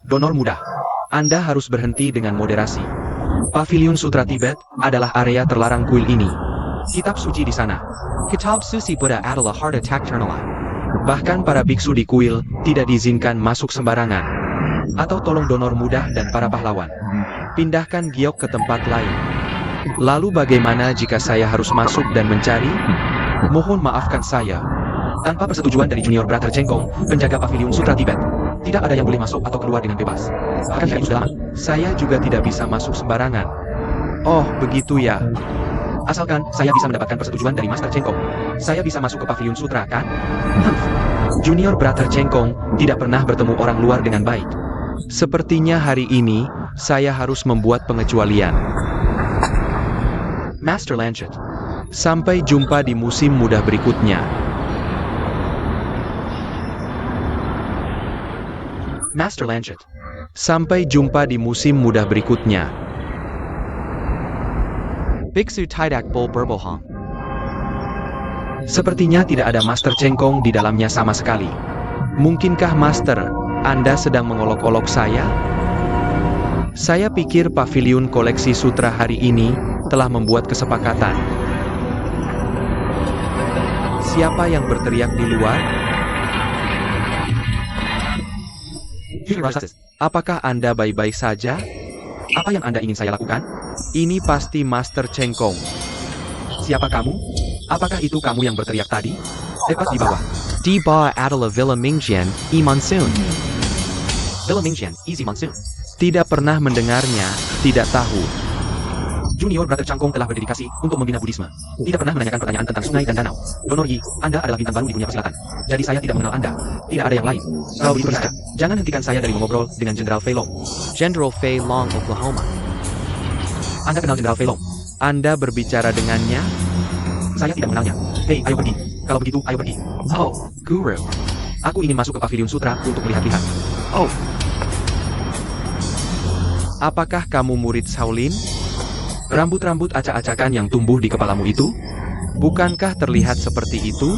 Donor muda. Anda harus berhenti dengan moderasi. Paviliun Sutra Tibet adalah area terlarang kuil ini. Kitab suci di sana. Kitab suci Buddha adalah harta tak ternilai. Bahkan para biksu di kuil tidak diizinkan masuk sembarangan. Atau tolong donor muda dan para pahlawan. Pindahkan giok ke tempat lain. Lalu bagaimana jika saya harus masuk dan mencari? Mohon maafkan saya. Tanpa persetujuan dari Junior Brother Chengkong, penjaga Paviliun Sutra Tibet, tidak ada yang boleh masuk atau keluar dengan bebas. Bahkan itu sudah lama. Saya juga tidak bisa masuk sembarangan. Oh, begitu ya. Asalkan saya bisa mendapatkan persetujuan dari Master Chengkong, saya bisa masuk ke Paviliun Sutra, kan? Junior Brother Chengkong tidak pernah bertemu orang luar dengan baik. Sepertinya hari ini, saya harus membuat pengecualian. Master lanjut. Sampai jumpa di musim mudah berikutnya. Master lanjut. Sampai jumpa di musim mudah berikutnya. Biksu Tidak Bol Berbohong. Sepertinya tidak ada Master Chengkong di dalamnya sama sekali. Mungkinkah Master, Anda sedang mengolok-olok saya? Saya pikir Paviliun Koleksi Sutra hari ini telah membuat kesepakatan. Siapa yang berteriak di luar? Apakah Anda baik-baik saja? Apa yang Anda ingin saya lakukan? Ini pasti Master Chengkong. Siapa kamu? Apakah itu kamu yang berteriak tadi? Tepat di bawah. Di bawah adalah Villa Mingjian, I Monsoon. Villa Mingjian, Easy Monsoon. Tidak pernah mendengarnya, tidak tahu. Junior Brother Chengkong telah berdedikasi untuk membina Buddhisme. Tidak pernah menanyakan pertanyaan tentang sungai dan danau. Donor Yi, Anda adalah bintang baru di dunia persilatan. Jadi saya tidak mengenal Anda. Tidak ada yang lain. Kalau begitu bisa, jangan hentikan saya dari mengobrol dengan Jenderal Fei Long. Jenderal Fei Long, Oklahoma. Anda kenal Jenderal Fei Long? Anda berbicara dengannya? Saya tidak mengenalnya. Hei, ayo pergi. Kalau begitu, ayo pergi. Oh, Guru. Aku ingin masuk ke Paviliun Sutra untuk melihat-lihat. Oh. Apakah kamu murid Shaolin? Rambut-rambut acak-acakan yang tumbuh di kepalamu itu? Bukankah terlihat seperti itu?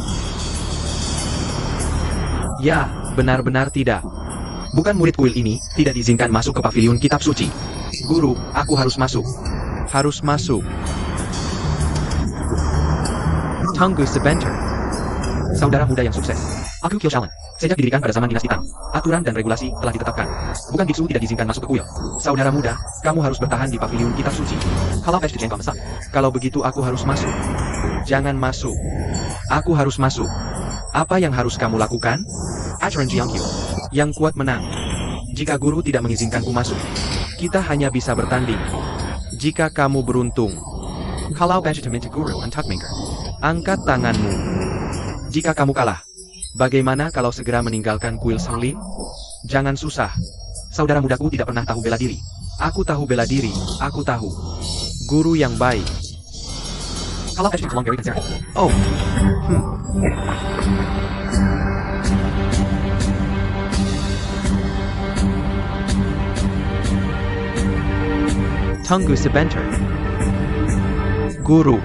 Ya, benar-benar tidak. Bukan murid kuil ini, tidak diizinkan masuk ke Paviliun Kitab Suci. Guru, aku harus masuk. Harus masuk. Tunggu sebentar. Saudara muda yang sukses. Aku Kyo Shaolin. Sejak didirikan pada zaman dinasti Tang, aturan dan regulasi telah ditetapkan. Bukan biksu tidak diizinkan masuk ke kuil. Saudara muda, kamu harus bertahan di Paviliun Kitab Suci. Kalau begitu aku harus masuk. Jangan masuk. Aku harus masuk. Apa yang harus kamu lakukan? Ajaran Jiangqiu. Yang kuat menang. Jika guru tidak mengizinkanku masuk, kita hanya bisa bertanding. Jika kamu beruntung. Kalau guru untuk maker. Angkat tanganmu. Jika kamu kalah. Bagaimana kalau segera meninggalkan kuil Shaolin? Jangan susah. Saudara mudaku tidak pernah tahu bela diri. Aku tahu bela diri, aku tahu. Guru yang baik. Oh. Tunggu sebentar. Guru.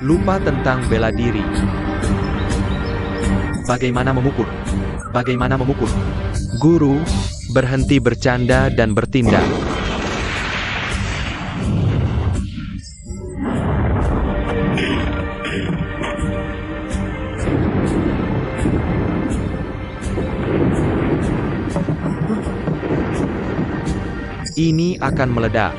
Lupa tentang bela diri. Bagaimana memukul? Bagaimana memukul? Guru, berhenti bercanda dan bertindak. Ini akan meledak.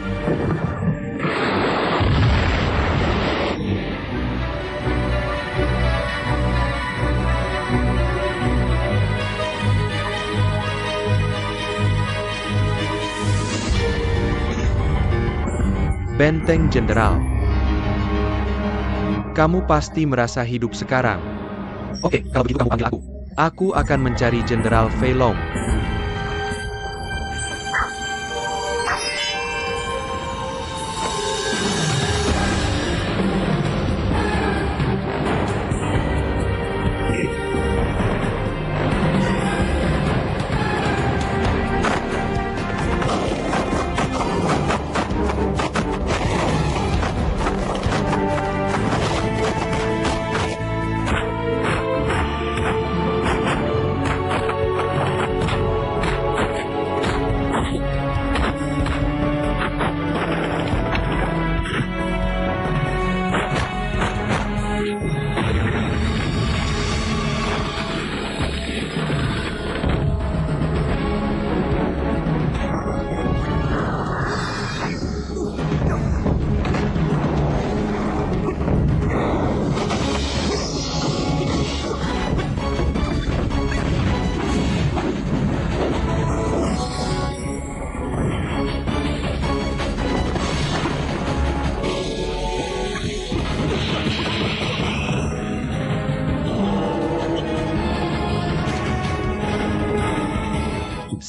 Benteng Jenderal. Kamu pasti merasa hidup sekarang. Oke, kalau begitu kamu panggil aku. Aku akan mencari Jenderal Fei Long.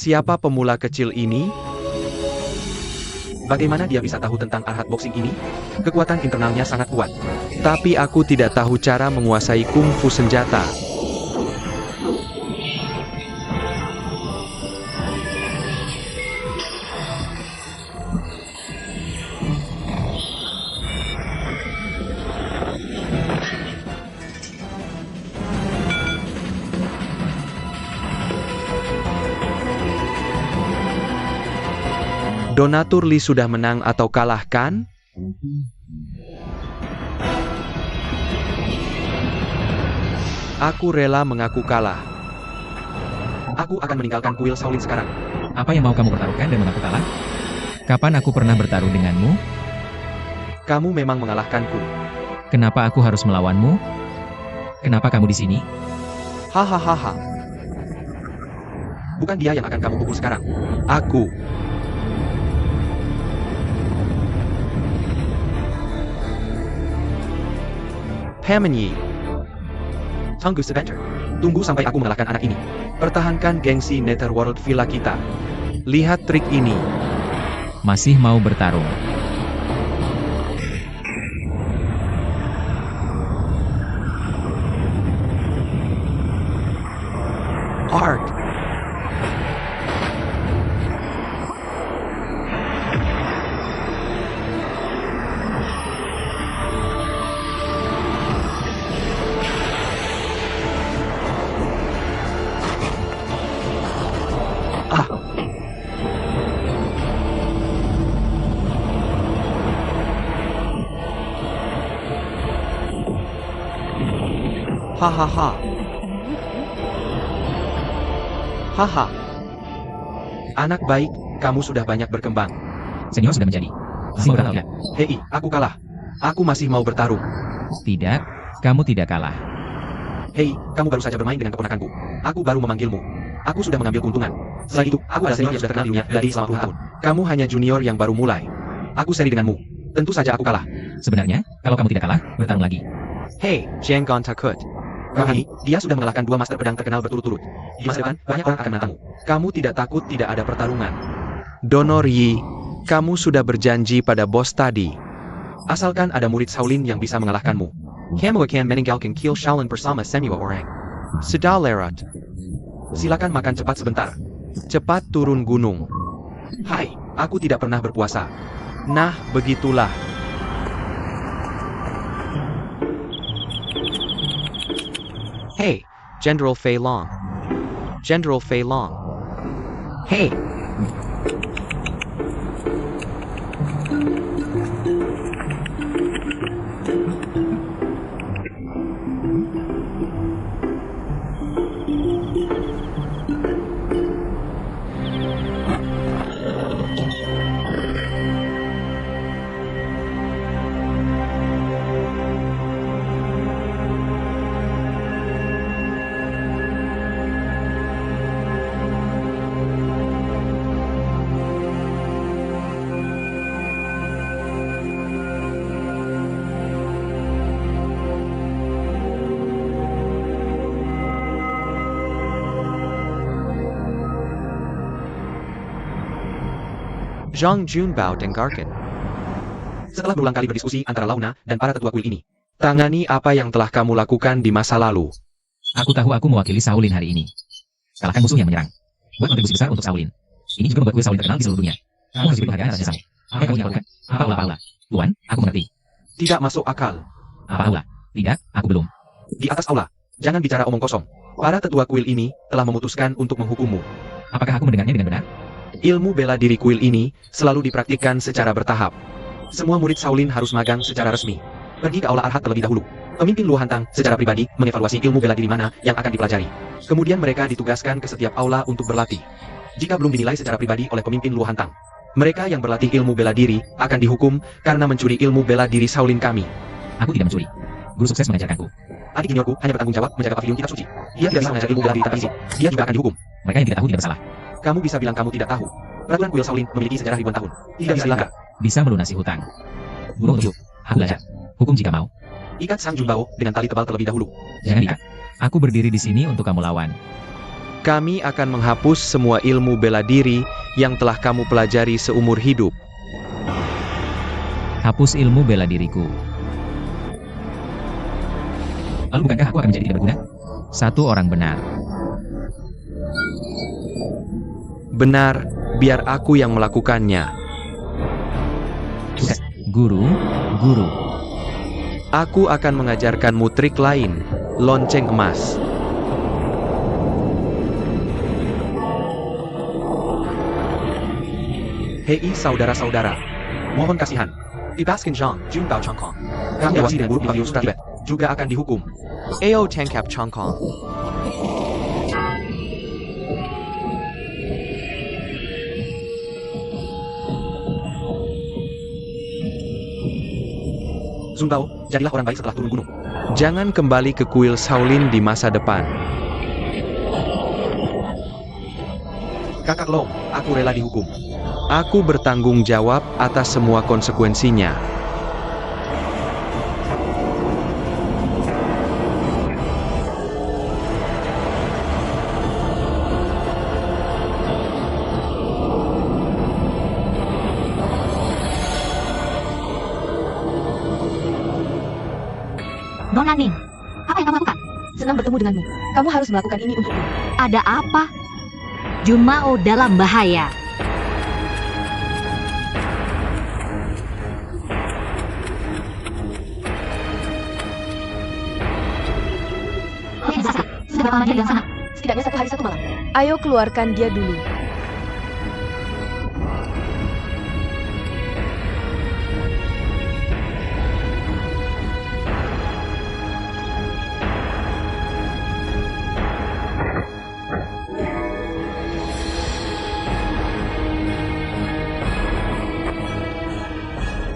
Siapa pemula kecil ini? Bagaimana dia bisa tahu tentang arhat boxing ini? Kekuatan internalnya sangat kuat. Tapi aku tidak tahu cara menguasai kungfu senjata. Donatur Lee sudah menang atau kalah kan? Aku rela mengaku kalah. Aku akan meninggalkan kuil Shaolin sekarang. Apa yang mau kamu pertaruhkan dan mengaku kalah? Kapan aku pernah bertarung denganmu? Kamu memang mengalahkanku. Kenapa aku harus melawanmu? Kenapa kamu di sini? Hahaha. Bukan dia yang akan kamu pukul sekarang. Aku. Pamenyi. Tunggu sebentar. Tunggu sampai aku mengalahkan anak ini. Pertahankan gengsi Netherworld Villa kita. Lihat trik ini. Masih mau bertarung? Ark. Hahaha. Haha. Anak baik, kamu sudah banyak berkembang. Senior sudah menjadi. Masih mau bertarung? Hei, aku kalah. Aku masih mau bertarung. Tidak, kamu tidak kalah. Hei, kamu baru saja bermain dengan keponakanku. Aku baru memanggilmu. Aku sudah mengambil keuntungan. Selain itu, aku adalah senior yang sudah terkenal di dunia dari selama puluhan tahun. Kamu hanya junior yang baru mulai. Aku seri denganmu. Tentu saja aku kalah. Sebenarnya, kalau kamu tidak kalah, bertarung lagi. Hei, jangan takut. Kali ini, dia sudah mengalahkan 2 master pedang terkenal berturut-turut. Di masa depan, banyak orang akan menantangmu. Kamu tidak takut tidak ada pertarungan. Donor Yi, kamu sudah berjanji pada bos tadi. Asalkan ada murid Shaolin yang bisa mengalahkanmu. Kamu akan meninggalkan kill Shaolin bersama semua orang. Sudah lewat. Silakan makan cepat sebentar. Cepat turun gunung. Hai, aku tidak pernah berpuasa. Nah, begitulah. Hey, General Fei Long. General Fei Long. Hey. Zhang Junbao dengarkan. Setelah berulang kali berdiskusi antara Launa dan para tetua kuil ini, tangani apa yang telah kamu lakukan di masa lalu. Aku tahu aku mewakili Shaolin hari ini. Kalahkan musuh yang menyerang. Buat kontribusi besar untuk Shaolin. Ini juga membuat kuil Shaolin terkenal di seluruh dunia. Kamu harus diberi penghargaan atas jasanya. Apa yang kamu ingin lakukan? Apa ulah? Tuan, aku mengerti. Tidak masuk akal. Apa ulah? Tidak, aku belum. Di atas aula, jangan bicara omong kosong. Para tetua kuil ini telah memutuskan untuk menghukummu. Apakah aku mendengarnya dengan benar? Ilmu bela diri kuil ini selalu dipraktikkan secara bertahap. Semua murid Shaolin harus magang secara resmi. Pergi ke aula Arhat terlebih dahulu. Pemimpin Luohantang secara pribadi mengevaluasi ilmu bela diri mana yang akan dipelajari. Kemudian mereka ditugaskan ke setiap aula untuk berlatih. Jika belum dinilai secara pribadi oleh pemimpin Luohantang, mereka yang berlatih ilmu bela diri akan dihukum karena mencuri ilmu bela diri Shaolin kami. Aku tidak mencuri. Guru sukses mengajarkanku. Adik juniorku hanya bertanggung jawab menjaga pavilion kitab suci. Dia tidak bisa mengajar ilmu bela diri tanpa izin. Dia juga akan dihukum. Mereka yang tidak tahu tidak bersalah. Kamu bisa bilang kamu tidak tahu. Peraturan kuil Shaolin memiliki sejarah ribuan tahun. Tidak bisa dilanggar. Bisa melunasi hutang. Guru untuk aku belajar. Hukum jika mau. Ikat Sang Junbao dengan tali tebal terlebih dahulu. Jangan ikat. Aku berdiri di sini untuk kamu lawan. Kami akan menghapus semua ilmu bela diri yang telah kamu pelajari seumur hidup. Hapus ilmu bela diriku. Lalu bukankah aku akan menjadi tidak berguna? Satu orang benar. Benar, biar aku yang melakukannya. Guru. Aku akan mengajarkanmu trik lain, lonceng emas. Hei saudara-saudara, mohon kasihan. Bebaskan Zhang, Junbao Changkong. Kami awasi dengan buruk di Pavilion Sutra Tibet, juga akan dihukum. Ao tangkap Changkong. Zunbao, jadilah orang baik setelah turun gunung. Jangan kembali ke kuil Shaolin di masa depan. Kakak Long, aku rela dihukum. Aku bertanggung jawab atas semua konsekuensinya. Nona Ning, apa yang kamu lakukan? Senang bertemu denganmu. Kamu harus melakukan ini untukku. Ada apa? Junmao dalam bahaya. Dia di sana. Sudah berapa lama dia di dalam sana? Setidaknya 1 hari 1 malam. Ayo keluarkan dia dulu.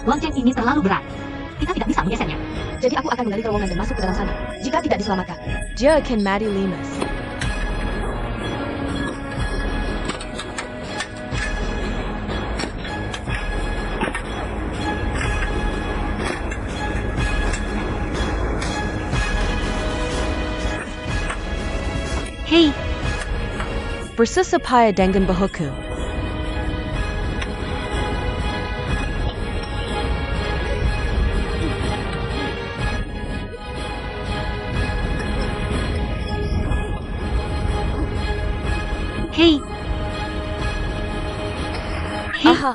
Lonceng ini terlalu berat. Kita tidak bisa menggesernya. Jadi aku akan menggali terowongan dan masuk ke dalam sana. Jika tidak diselamatkan, dia akan mati limas. Hei, Bersesapaya dengan bahuku. hei. Hei, Aha.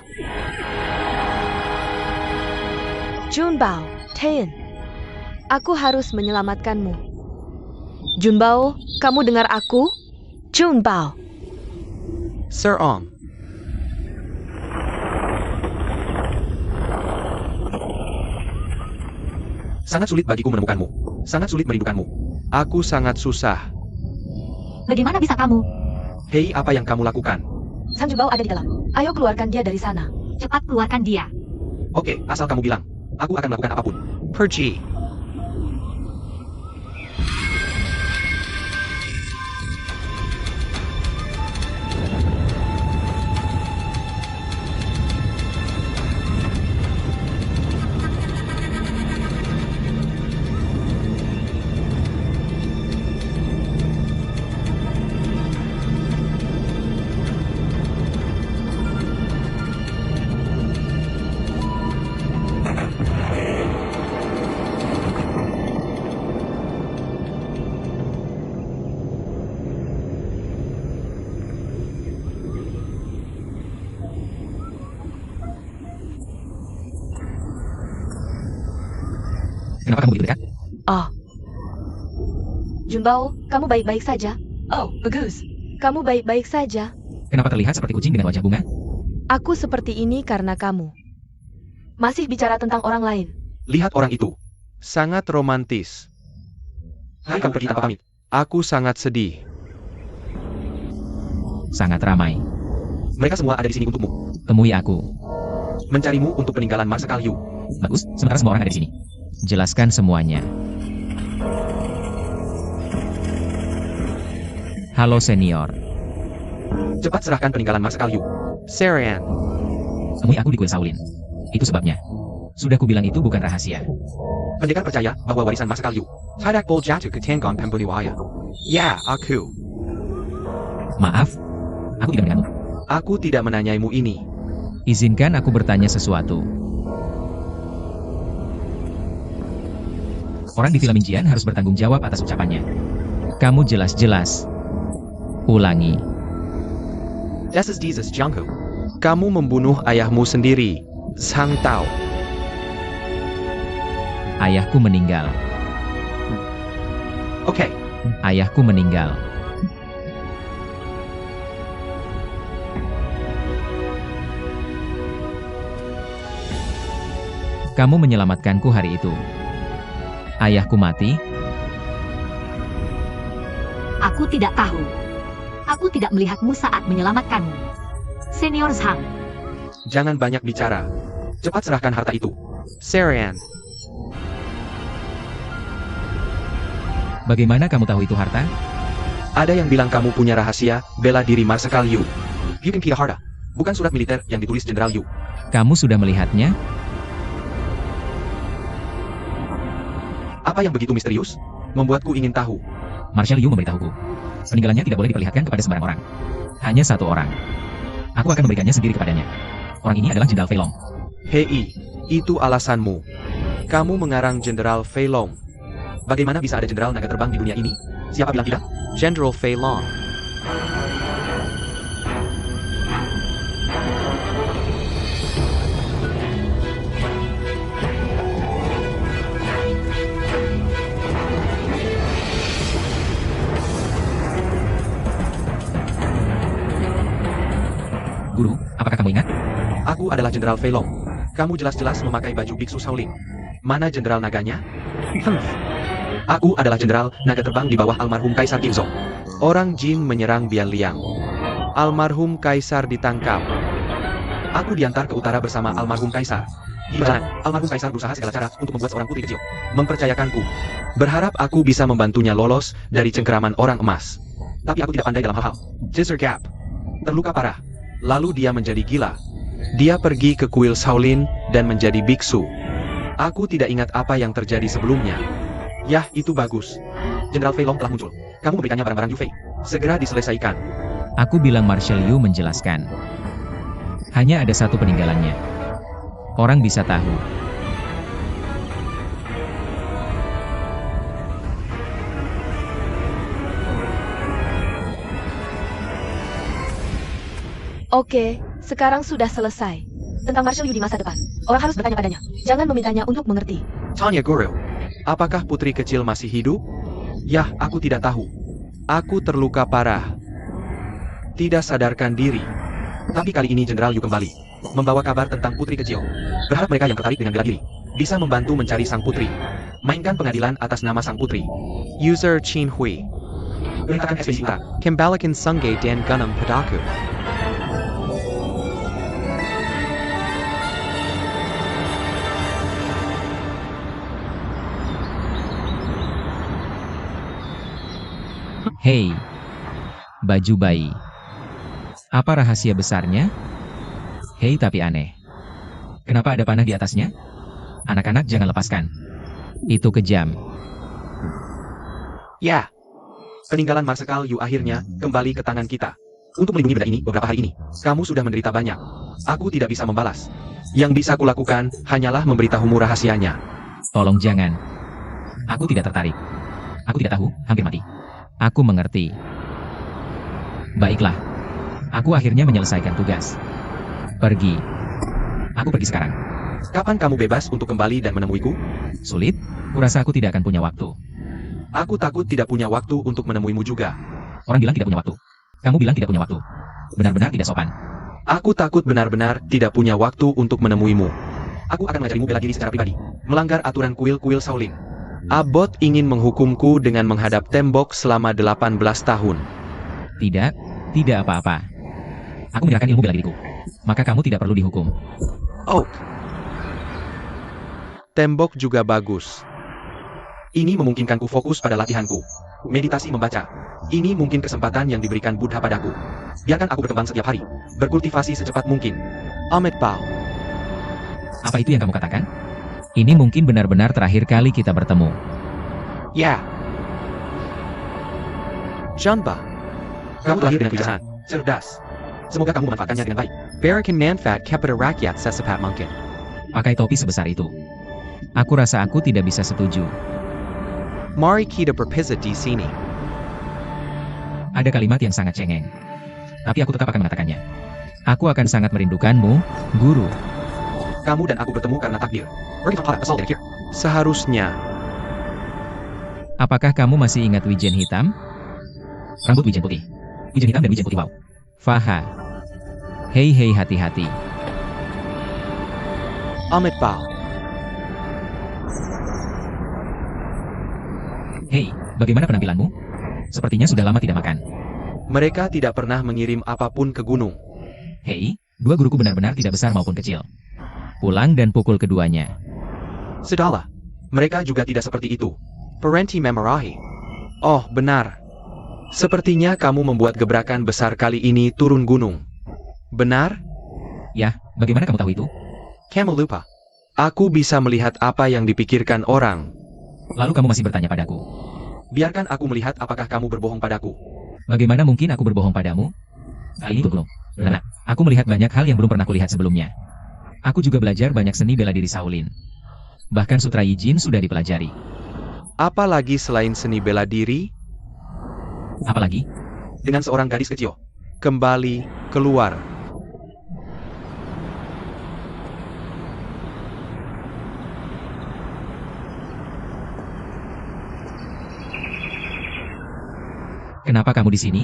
Junbao, Taein. Aku harus menyelamatkanmu. Junbao, kamu dengar aku? Junbao. Sir Ong. Sangat sulit bagiku menemukanmu. Sangat sulit merindukanmu. Aku sangat susah. bagaimana bisa kamu? Hei, apa yang kamu lakukan? Sang Junbao ada di dalam. Ayo keluarkan dia dari sana. Cepat keluarkan dia. Oke, asal kamu bilang. Aku akan melakukan apapun. Pergi. Kenapa kamu begitu dekat? Oh. Junbao, kamu baik-baik saja? Oh, bagus. Kamu baik-baik saja? Kenapa terlihat seperti kucing dengan wajah bunga? Aku seperti ini karena kamu. Masih bicara tentang orang lain. Lihat orang itu. Sangat romantis. Hai, kamu pergi tanpa pamit. Aku sangat sedih. Sangat ramai. Mereka semua ada di sini untukmu. Temui aku. Mencarimu untuk peninggalan Marsekal Yu. Bagus, sementara semua orang ada di sini. Jelaskan semuanya. Halo senior. Cepat serahkan peninggalan Marsekal Yu. Sarian. Temui aku di kuil Shaolin. Itu sebabnya. Sudah kubilang itu bukan rahasia. Pendekar percaya bahwa warisan Marsekal Yu. Tidak boleh jatuh ke tangan pembunuh ayah. Ya, aku. Maaf, aku tidak mendengarmu. Aku tidak menanyaimu ini. Izinkan aku bertanya sesuatu. Orang di film Jian harus bertanggung jawab atas ucapannya. Kamu jelas-jelas. Ulangi. Das ist dieses Jianghu. Kamu membunuh ayahmu sendiri, Zhang Tao. Ayahku meninggal. Oke, Ayahku meninggal. Kamu menyelamatkanku hari itu. Ayahku mati. Aku tidak tahu. Aku tidak melihatmu saat menyelamatkanmu. Senior Zhang, jangan banyak bicara. Cepat serahkan harta itu. Sarian, Bagaimana kamu tahu itu harta? ada yang bilang kamu punya rahasia bela diri Marsekal Yu. You can keep the harta. Bukan surat militer yang ditulis Jenderal Yu. Kamu sudah melihatnya? Apa yang begitu misterius? Membuatku ingin tahu. Marshal Yu memberitahuku. Peninggalannya tidak boleh diperlihatkan kepada sembarang orang. Hanya satu orang. Aku akan memberikannya sendiri kepadanya. Orang ini adalah Jenderal Fei Long. Hei, itu alasanmu. Kamu mengarang Jenderal Fei Long. Bagaimana bisa ada jenderal naga terbang di dunia ini? Siapa bilang tidak? Jenderal Fei Long. Guru, apakah kamu ingat? Aku adalah Jenderal Fei Long. Kamu jelas-jelas memakai baju biksu Shaolin. Mana jenderal naganya? Aku adalah jenderal naga terbang di bawah almarhum Kaisar Kim Zong. Orang Jin menyerang Bian Liang. Almarhum Kaisar ditangkap. Aku diantar ke utara bersama almarhum Kaisar. Di perjalanan, almarhum Kaisar berusaha segala cara untuk membuat seorang putri kecil mempercayakanku. Berharap aku bisa membantunya lolos dari cengkeraman orang emas. Tapi aku tidak pandai dalam hal-hal. Jizzer Gap terluka parah. Lalu dia menjadi gila. Dia pergi ke kuil Shaolin dan menjadi biksu. Aku tidak ingat apa yang terjadi sebelumnya. Yah, itu bagus. Jenderal Fei Long telah muncul. Kamu memberikannya barang-barang Yu Fei. Segera diselesaikan. Aku bilang Marshal Yu menjelaskan. Hanya ada satu peninggalannya. Orang bisa tahu. Oke, sekarang sudah selesai. Tentang Marshal Yu di masa depan. Orang harus bertanya padanya. Jangan memintanya untuk mengerti. Tanya Guru, apakah putri kecil masih hidup? Yah, aku tidak tahu. Aku terluka parah. Tidak sadarkan diri. Tapi kali ini Jenderal Yu kembali. Membawa kabar tentang putri kecil. Berharap mereka yang tertarik dengan bela diri bisa membantu mencari sang putri. Mainkan pengadilan atas nama sang putri. User Chin Hui. Perintahkan SPC Utara. Kembalikan Sungge dan Gunam padaku. Hei, baju bayi. Apa rahasia besarnya? Hei, tapi aneh. Kenapa ada panah di atasnya? Anak-anak jangan lepaskan. Itu kejam. Ya. Peninggalan Marsekal Yu akhirnya kembali ke tangan kita. Untuk melindungi benda ini beberapa hari ini, kamu sudah menderita banyak. Aku tidak bisa membalas. Yang bisa kulakukan hanyalah memberitahumu rahasianya. Tolong jangan. Aku tidak tertarik. Aku tidak tahu, hampir mati. Aku mengerti. Baiklah. Aku akhirnya menyelesaikan tugas. Pergi. Aku pergi sekarang. Kapan kamu bebas untuk kembali dan menemuiku? Sulit? Kurasa aku tidak akan punya waktu. Aku takut tidak punya waktu untuk menemuimu juga. Orang bilang tidak punya waktu. Kamu bilang tidak punya waktu. Benar-benar tidak sopan. Aku takut benar-benar tidak punya waktu untuk menemuimu. Aku akan mengajarimu bela diri secara pribadi. Melanggar aturan kuil-kuil Shaolin. Abbot ingin menghukumku dengan menghadap tembok selama 18 tahun. Tidak, tidak apa-apa. Aku menyerahkan ilmu bela diriku. Maka kamu tidak perlu dihukum. Oak. Tembok juga bagus. Ini memungkinkanku fokus pada latihanku. Meditasi membaca. Ini mungkin kesempatan yang diberikan Buddha padaku. Biarkan aku berkembang setiap hari. Berkultivasi secepat mungkin. Amit Pao. Apa itu yang kamu katakan? Ini mungkin benar-benar terakhir kali kita bertemu. Ya. Janba. Kamu lahir dengan kebijaksanaan, cerdas. Semoga kamu memanfaatkannya dengan baik. Berikan manfaat kepada rakyat secepat mungkin. Pakai topi sebesar itu. Aku rasa aku tidak bisa setuju. Mari kita berpisah di sini. Ada kalimat yang sangat cengeng. Tapi aku tetap akan mengatakannya. Aku akan sangat merindukanmu, guru. Kamu dan aku bertemu karena takdir. Pergi pada asal dari here. Seharusnya. Apakah kamu masih ingat wijen hitam? Rambut wijen putih. Wijen hitam dan wijen putih, wow. Faha. Hei hati-hati. Amit Bal. Hei, bagaimana penampilanmu? Sepertinya sudah lama tidak makan. Mereka tidak pernah mengirim apapun ke gunung. Hei, dua guruku benar-benar tidak besar maupun kecil. Pulang dan pukul keduanya. Sudahlah. Mereka juga tidak seperti itu. Parenti memarahi. Oh, benar. Sepertinya kamu membuat gebrakan besar kali ini turun gunung. Benar? Ya, bagaimana kamu tahu itu? Kamu lupa. Aku bisa melihat apa yang dipikirkan orang. Lalu kamu masih bertanya padaku. Biarkan aku melihat apakah kamu berbohong padaku. Bagaimana mungkin aku berbohong padamu? Kali ini belum. Karena aku melihat banyak hal yang belum pernah kulihat sebelumnya. Aku juga belajar banyak seni bela diri Shaolin. Bahkan Sutra Yijin sudah dipelajari. Apalagi selain seni bela diri? Apalagi? Dengan seorang gadis kecil. Kembali keluar. Kenapa kamu di sini?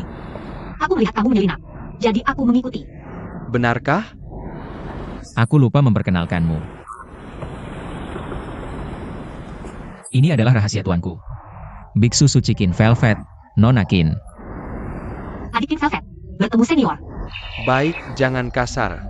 Aku melihat kamu menyelinap. Jadi aku mengikuti. Benarkah? Aku lupa memperkenalkanmu. Ini adalah rahasia tuanku. Biksu Suci Kin Velvet, Nona Kin. Adik King Velvet, bertemu senior. Baik, jangan kasar.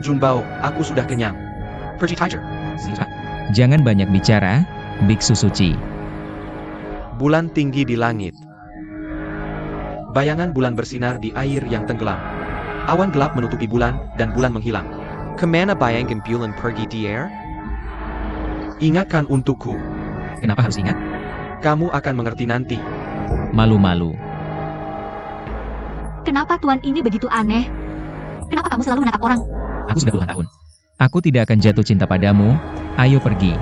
Junbao, aku sudah kenyang. Pergi Tiger. Jangan banyak bicara, Biksu Suci. Bulan tinggi di langit. Bayangan bulan bersinar di air yang tenggelam. Awan gelap menutupi bulan, dan bulan menghilang. Kemana bayangan bulan pergi di air? Ingatkan untukku. Kenapa harus ingat? Kamu akan mengerti nanti. Malu-malu. Kenapa tuan ini begitu aneh? Kenapa kamu selalu menatap orang? Aku sudah puluhan tahun. Aku tidak akan jatuh cinta padamu. Ayo pergi.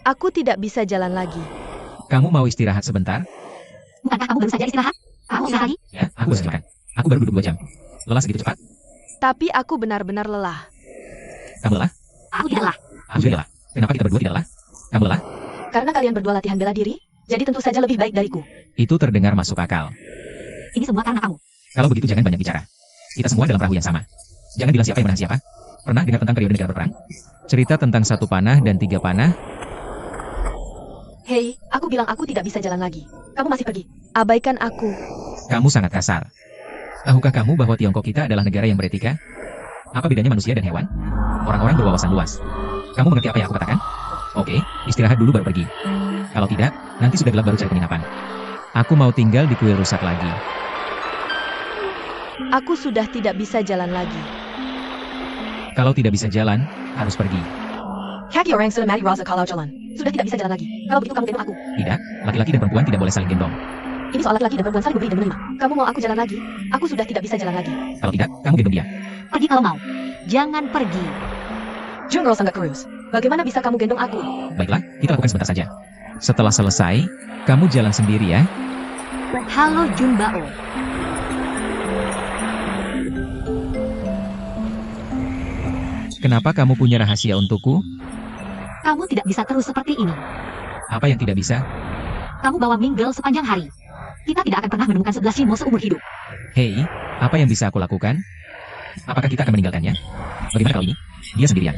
Aku tidak bisa jalan lagi. Kamu mau istirahat sebentar? Bukankah kamu baru saja istirahat? Kamu istirahat lagi? Ya, aku baru saja makan. Aku baru duduk 2 jam. Lelah segitu cepat? Tapi aku benar-benar lelah. Kamu lelah? Aku tidak lelah. Aku juga lelah. Kenapa kita berdua tidak lelah? Kamu lelah? Karena kalian berdua latihan bela diri, jadi tentu saja lebih baik dariku. Itu terdengar masuk akal. Ini semua karena kamu. Kalau begitu jangan banyak bicara. Kita semua dalam perahu yang sama. Jangan bilang siapa yang menang siapa. Pernah dengar tentang periode negara berperang? Cerita tentang 1 panah dan 3 panah? Hei, aku bilang aku tidak bisa jalan lagi. Kamu masih pergi. Abaikan aku. Kamu sangat kasar. Tahukah kamu bahwa Tiongkok kita adalah negara yang beretika? Apa bedanya manusia dan hewan? Orang-orang berwawasan luas. Kamu mengerti apa yang aku katakan? Oke, istirahat dulu baru pergi. Kalau tidak, nanti sudah gelap baru cari penginapan. Aku mau tinggal di kuil rusak lagi. Aku sudah tidak bisa jalan lagi. Kalau tidak bisa jalan, harus pergi. Kaki orang sudah mati rasa kalau jalan. Sudah tidak bisa jalan lagi. Kalau begitu kamu gendong aku. Tidak, laki-laki dan perempuan tidak boleh saling gendong. Ini soal laki-laki dan perempuan saling memberi dan menerima. Kamu mau aku jalan lagi? Aku sudah tidak bisa jalan lagi. Kalau tidak, kamu gendong dia. Pergi kalau mau. Jangan pergi. Junro sangat kurus. Bagaimana bisa kamu gendong aku? Baiklah, kita lakukan sebentar saja. Setelah selesai, kamu jalan sendiri ya. Halo Junbao. Kenapa kamu punya rahasia untukku? Kamu tidak bisa terus seperti ini. Apa yang tidak bisa? Kamu bawa mingle sepanjang hari. Kita tidak akan pernah menemukan 11 Shimo seumur hidup. Hei, apa yang bisa aku lakukan? Apakah kita akan meninggalkannya? Bagaimana kali ini? Dia sendirian.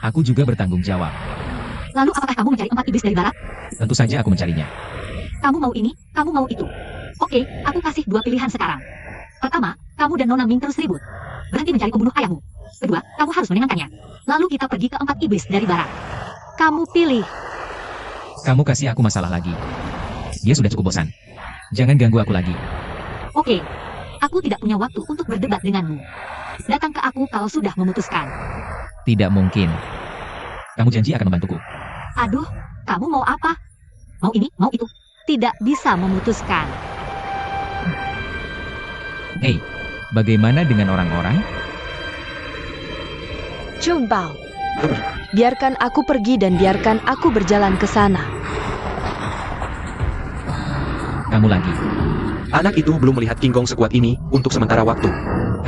Aku juga bertanggung jawab. Lalu apakah kamu mencari 4 iblis dari barat? Tentu saja aku mencarinya. Kamu mau ini, kamu mau itu. Oke, aku kasih 2 pilihan sekarang. Pertama, kamu dan Nona Ming terus ribut. Berhenti mencari pembunuh ayahmu. Kedua, kamu harus menenangkannya. Lalu kita pergi ke 4 iblis dari barat. Kamu pilih. Kamu kasih aku masalah lagi. Dia sudah cukup bosan. Jangan ganggu aku lagi. Oke, aku tidak punya waktu untuk berdebat denganmu. Datang ke aku kalau sudah memutuskan. Tidak mungkin. Kamu janji akan membantuku. Aduh, kamu mau apa? Mau ini, mau itu. Tidak bisa memutuskan. Hei, bagaimana dengan orang-orang? Chun Bao, biarkan aku pergi dan biarkan aku berjalan ke sana. Kamu lagi. Anak itu belum melihat King Kong sekuat ini untuk sementara waktu.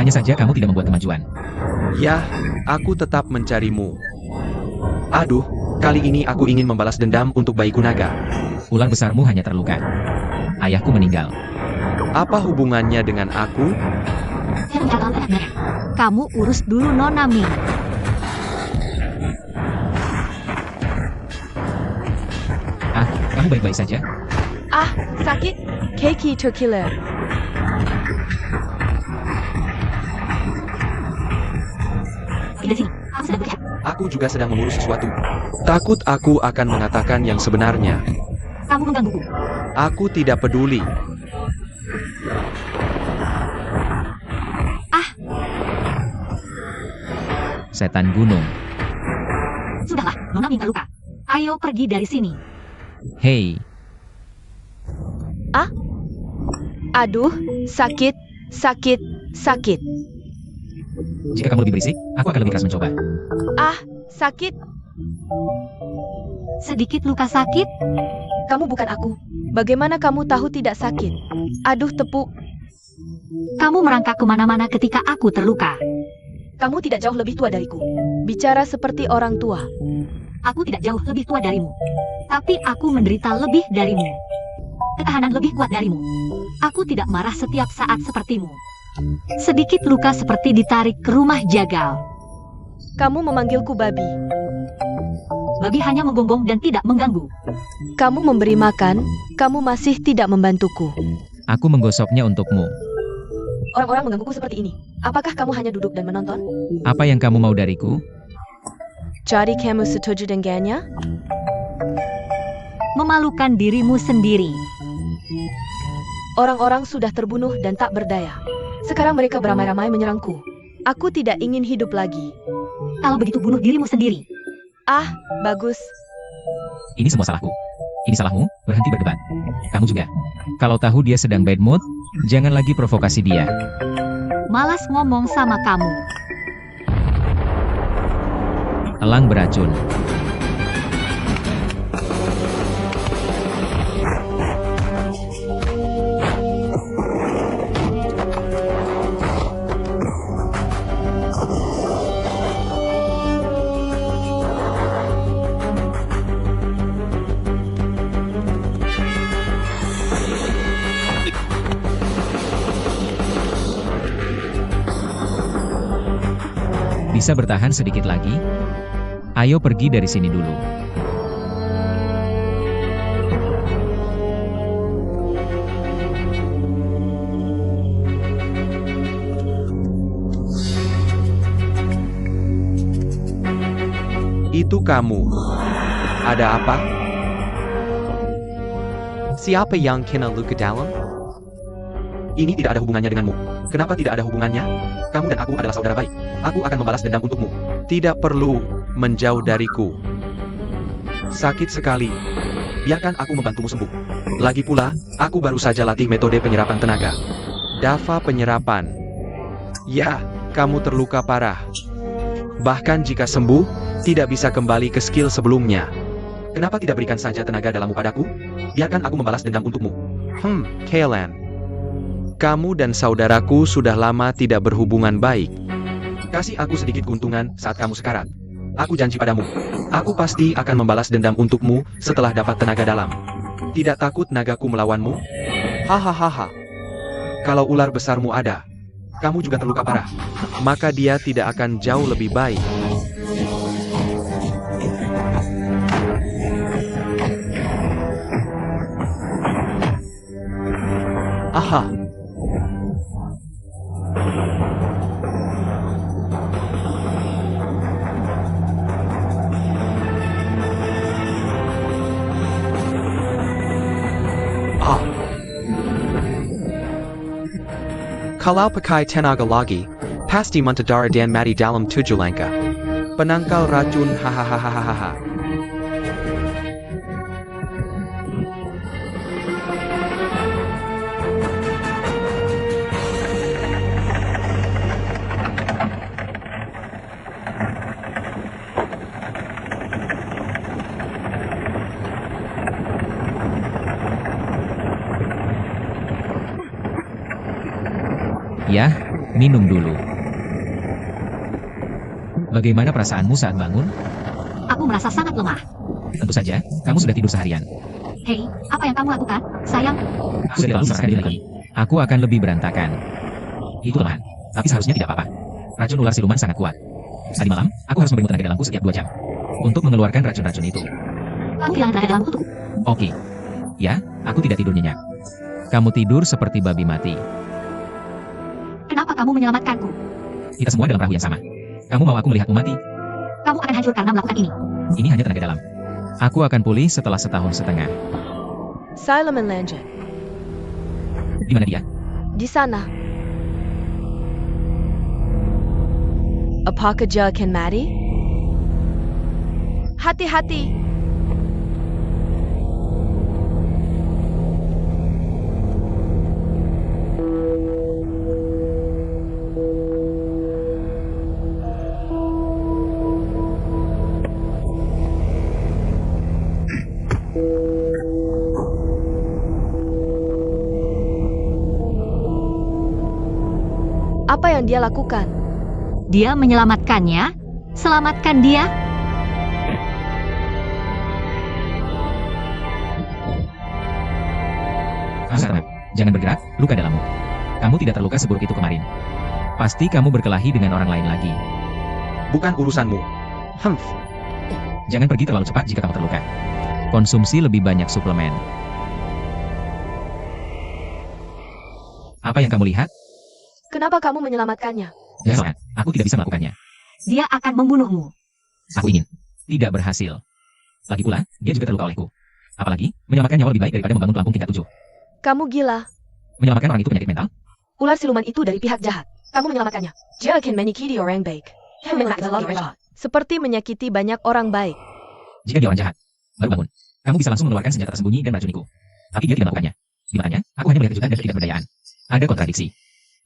Hanya saja kamu tidak membuat kemajuan. Ya, aku tetap mencarimu. Aduh, kali ini aku ingin membalas dendam untuk bayiku naga. Ular besarmu hanya terluka. Ayahku meninggal. Apa hubungannya dengan aku? Kamu urus dulu Nona Ming. Ah, kamu baik-baik saja? Ah, sakit. Keiki to killer. Tidak sini, aku sedang bekerja. Aku juga sedang mengurus sesuatu. Takut aku akan mengatakan yang sebenarnya. Kamu menggangguku. Aku tidak peduli. Setan gunung. Sudahlah, Nona Ming terluka. Ayo pergi dari sini. Hei, Aduh, sakit, sakit, sakit. jika kamu lebih berisik, aku akan lebih keras mencoba. Ah, sakit. Sedikit luka sakit. Kamu bukan aku. Bagaimana kamu tahu tidak sakit? Aduh, tepuk. Kamu merangkak kemana-mana ketika aku terluka. Kamu tidak jauh lebih tua dariku. Bicara seperti orang tua. Aku tidak jauh lebih tua darimu. Tapi aku menderita lebih darimu. Ketahanan lebih kuat darimu. Aku tidak marah setiap saat sepertimu. Sedikit luka seperti ditarik ke rumah jagal. Kamu memanggilku babi. Babi hanya menggonggong dan tidak mengganggu. Kamu memberi makan, kamu masih tidak membantuku. Aku menggosoknya untukmu. Orang-orang menggangguku seperti ini. Apakah kamu hanya duduk dan menonton? Apa yang kamu mau dariku? Jadi kamu setuju dengannya? Memalukan dirimu sendiri. Orang-orang sudah terbunuh dan tak berdaya. Sekarang mereka beramai-ramai menyerangku. Aku tidak ingin hidup lagi. Kalau begitu bunuh dirimu sendiri. Ah, bagus. Ini semua salahku. Ini salahmu, berhenti berdebat. Kamu juga. Kalau tahu dia sedang bad mood, jangan lagi provokasi dia. Malas ngomong sama kamu. Elang beracun. Bisa bertahan sedikit lagi? Ayo pergi dari sini dulu. Itu kamu. Ada apa? Siapa yang kena luka dalam? Ini tidak ada hubungannya denganmu. Kenapa tidak ada hubungannya? Kamu dan aku adalah saudara baik. Aku akan membalas dendam untukmu. Tidak perlu menjauh dariku. Sakit sekali. Biarkan aku membantumu sembuh. Lagi pula, aku baru saja latih metode penyerapan tenaga. Dava penyerapan. Ya, kamu terluka parah. Bahkan jika sembuh, tidak bisa kembali ke skill sebelumnya. Kenapa tidak berikan saja tenaga dalammu padaku? Biarkan aku membalas dendam untukmu. Kaylan. Kamu dan saudaraku sudah lama tidak berhubungan baik. Kasih aku sedikit keuntungan saat kamu sekarat. Aku janji padamu, aku pasti akan membalas dendam untukmu setelah dapat tenaga dalam. Tidak takut nagaku melawanmu? Hahaha. Kalau ular besarmu ada, kamu juga terluka parah, maka dia tidak akan jauh lebih baik. Aha. Kalau pakai tenaga lagi, pasti mentadara dan mati dalam 7 langkah. Penangkal racun hahaha. Ya, minum dulu. Bagaimana perasaanmu saat bangun? Aku merasa sangat lemah. Tentu saja, kamu sudah tidur seharian. Hei, apa yang kamu lakukan, sayang? Aku tidak merasakan diri lagi. Aku akan lebih berantakan. Itu kelemahan, tapi seharusnya tidak apa-apa. Racun ular siluman sangat kuat. Tadi malam, aku harus memberimu tenaga dalamku setiap 2 jam. Untuk mengeluarkan racun-racun itu. Kamu kehilangan tenaga dalamku tuh. Oke. Ya, aku tidak tidur nyenyak. Kamu tidur seperti babi mati. Kenapa kamu menyelamatkanku? Kita semua dalam perahu yang sama. Kamu mau aku melihatmu mati? Kamu akan hancur karena melakukan ini. Ini hanya tenaga dalam. Aku akan pulih setelah 1,5 tahun. Solomon lanjut. Di mana dia? Di sana. Apakah dia akan mati? Hati-hati. Apa yang dia lakukan? Dia menyelamatkannya. Selamatkan dia. Asana, jangan bergerak, luka dalammu. Kamu tidak terluka seburuk itu kemarin. Pasti kamu berkelahi dengan orang lain lagi. Bukan urusanmu. Humph. Jangan pergi terlalu cepat jika kamu terluka. Konsumsi lebih banyak suplemen. Apa yang kamu lihat? Kenapa kamu menyelamatkannya? Jangan, aku tidak bisa melakukannya. Dia akan membunuhmu. Aku ingin. Tidak berhasil. Lagi pula, dia juga terluka olehku. Apalagi, menyelamatkan nyawa lebih baik daripada membangun pelampung tingkat 7. Kamu gila. Menyelamatkan orang itu penyakit mental? Ular siluman itu dari pihak jahat. Kamu menyelamatkannya. Dia akan menyakiti orang baik. Seperti menyakiti banyak orang baik. Jika dia orang jahat, baru bangun. Kamu bisa langsung mengeluarkan senjata tersembunyi dan meracuniku. Tapi dia tidak melakukannya. Di matanya, aku hanya melihat kejutan dan ketidakberdayaan. Ada kontradiksi.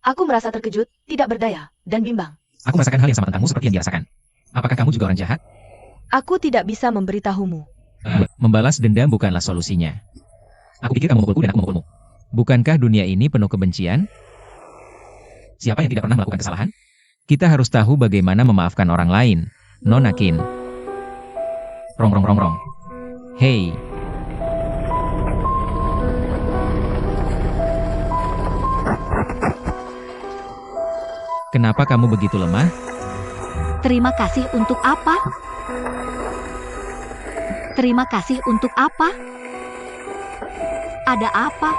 Aku merasa terkejut, tidak berdaya, dan bimbang. Aku merasakan hal yang sama tentangmu seperti yang dirasakan. Apakah kamu juga orang jahat? Aku tidak bisa memberitahumu. Membalas dendam bukanlah solusinya. Aku pikir kamu memukulku dan aku memukulmu. Bukankah dunia ini penuh kebencian? Siapa yang tidak pernah melakukan kesalahan? Kita harus tahu bagaimana memaafkan orang lain. Nona Kin. Rong rong rong rong. Hei. Kenapa kamu begitu lemah? Terima kasih untuk apa? Terima kasih untuk apa? Ada apa?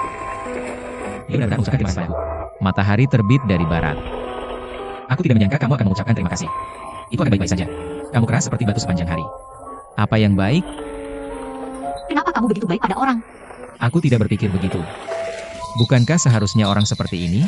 Dia benar-benar mengucapkan terima kasih padaku. Matahari terbit dari barat. Aku tidak menyangka kamu akan mengucapkan terima kasih. Itu akan baik-baik saja. Kamu keras seperti batu sepanjang hari. Apa yang baik? Kenapa kamu begitu baik pada orang? Aku tidak berpikir begitu. Bukankah seharusnya orang seperti ini?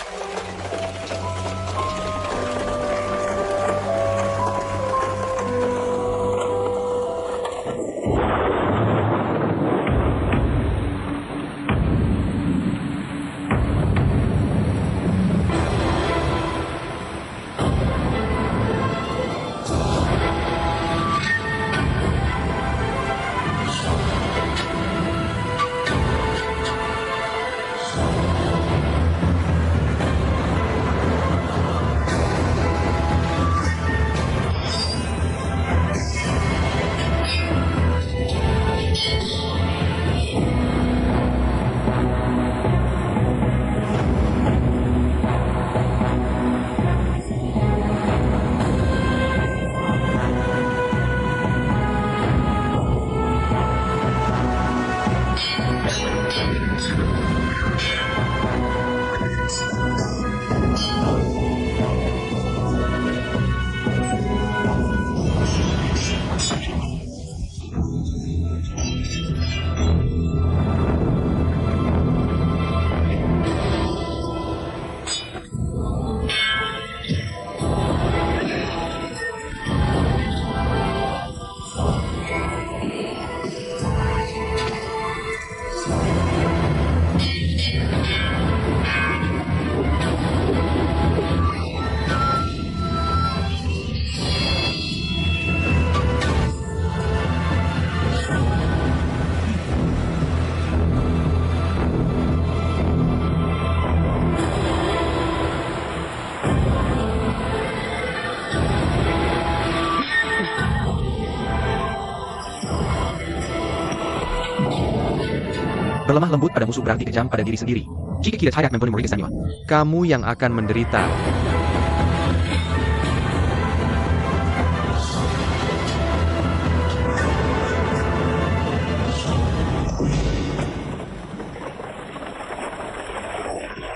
Berlemah lembut pada musuh berarti kejam pada diri sendiri. Jika kita tidak mempunyai murid istimewa, kamu yang akan menderita.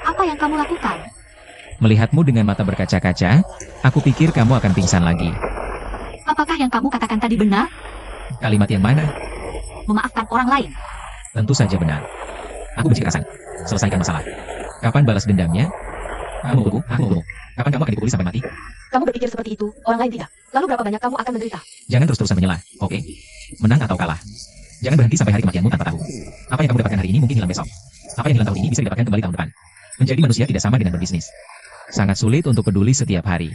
Apa yang kamu lakukan? Melihatmu dengan mata berkaca-kaca, aku pikir kamu akan pingsan lagi. Apakah yang kamu katakan tadi benar? Kalimat yang mana? Memaafkan orang lain. Tentu saja benar. Aku benci kekerasan. Selesaikan masalah. Kapan balas dendamnya? Kamu mengukulku, aku mengukulmu. Kapan kamu akan dipukuli sampai mati? Kamu berpikir seperti itu, orang lain tidak. Lalu berapa banyak kamu akan menderita? Jangan terus-terusan menyela, oke? Menang atau kalah. Jangan berhenti sampai hari kematianmu tanpa tahu. Apa yang kamu dapatkan hari ini mungkin hilang besok. Apa yang hilang tahun ini bisa didapatkan kembali tahun depan. Menjadi manusia tidak sama dengan berbisnis. Sangat sulit untuk peduli setiap hari.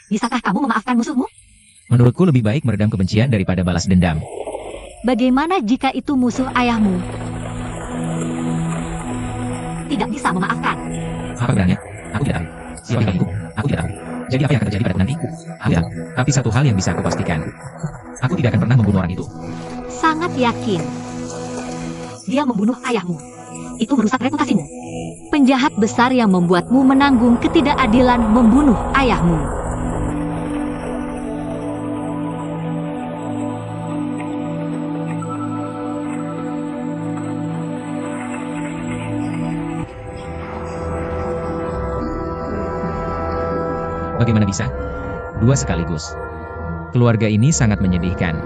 Bisakah kamu memaafkan musuhmu? Menurutku lebih baik meredam kebencian daripada balas dendam. Bagaimana jika itu musuh ayahmu? Tidak bisa memaafkan. Apa gerannya? Aku tidak tahu. Siapa yang aku tidak tahu. Jadi apa yang akan terjadi pada nanti? Aku tidak tahu. Tapi satu hal yang bisa aku pastikan. Aku tidak akan pernah membunuh orang itu. Sangat yakin. Dia membunuh ayahmu. Itu merusak reputasimu. Penjahat besar yang membuatmu menanggung ketidakadilan membunuh ayahmu. Bagaimana bisa? Dua sekaligus. Keluarga ini sangat menyedihkan.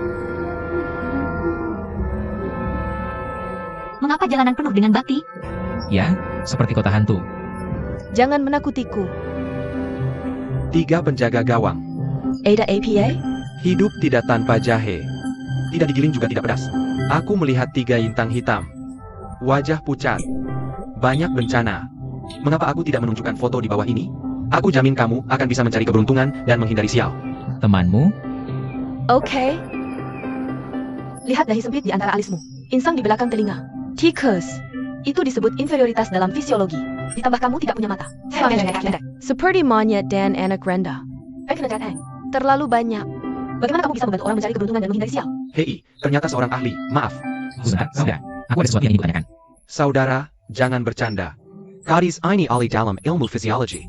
Mengapa jalanan penuh dengan bati? Ya, seperti kota hantu. Jangan menakutiku. 3 penjaga gawang. Ada APA? Hidup tidak tanpa jahe. Tidak digiling juga tidak pedas. Aku melihat 3 intang hitam. Wajah pucat. Banyak bencana. Mengapa aku tidak menunjukkan foto di bawah ini? Aku jamin kamu akan bisa mencari keberuntungan dan menghindari sial. Temanmu? Oke. Lihat dahi sempit di antara alismu. Insang di belakang telinga. Tikus. Itu disebut inferioritas dalam fisiologi. Ditambah kamu tidak punya mata. Seperti monyet dan anak rendah. Terlalu banyak. Bagaimana kamu bisa membantu orang mencari keberuntungan dan menghindari sial? Hei, ternyata seorang ahli. Maaf. Sebentar, saudara. Aku ada sesuatu yang ingin kutanyakan. Saudara, jangan bercanda. Kadis ini ahli dalam ilmu fisiologi.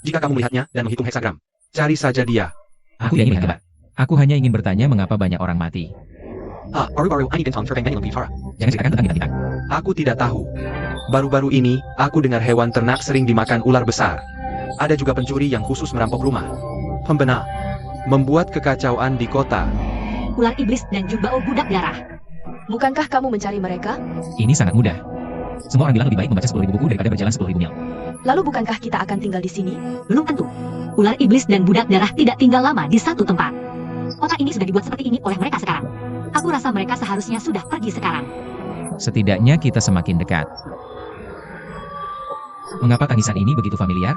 Jika kamu melihatnya dan menghitung heksagram, cari saja dia. Aku tidak ingin hebat. Aku hanya ingin bertanya mengapa banyak orang mati. Baru-baru ini bintang terbang many lebih. Jangan ceritakan tentang bintang-bintang. Aku tidak tahu. Baru-baru ini, aku dengar hewan ternak sering dimakan ular besar. Ada juga pencuri yang khusus merampok rumah. Pembena. Membuat kekacauan di kota. Ular iblis dan jumbao budak darah. Bukankah kamu mencari mereka? Ini sangat mudah. Semua orang bilang lebih baik membaca 10.000 buku daripada berjalan 10.000 mil. Lalu bukankah kita akan tinggal di sini? Belum tentu. Ular iblis dan budak darah tidak tinggal lama di satu tempat. Kota ini sudah dibuat seperti ini oleh mereka sekarang. Aku rasa mereka seharusnya sudah pergi sekarang. Setidaknya kita semakin dekat. Mengapa tangisan ini begitu familiar?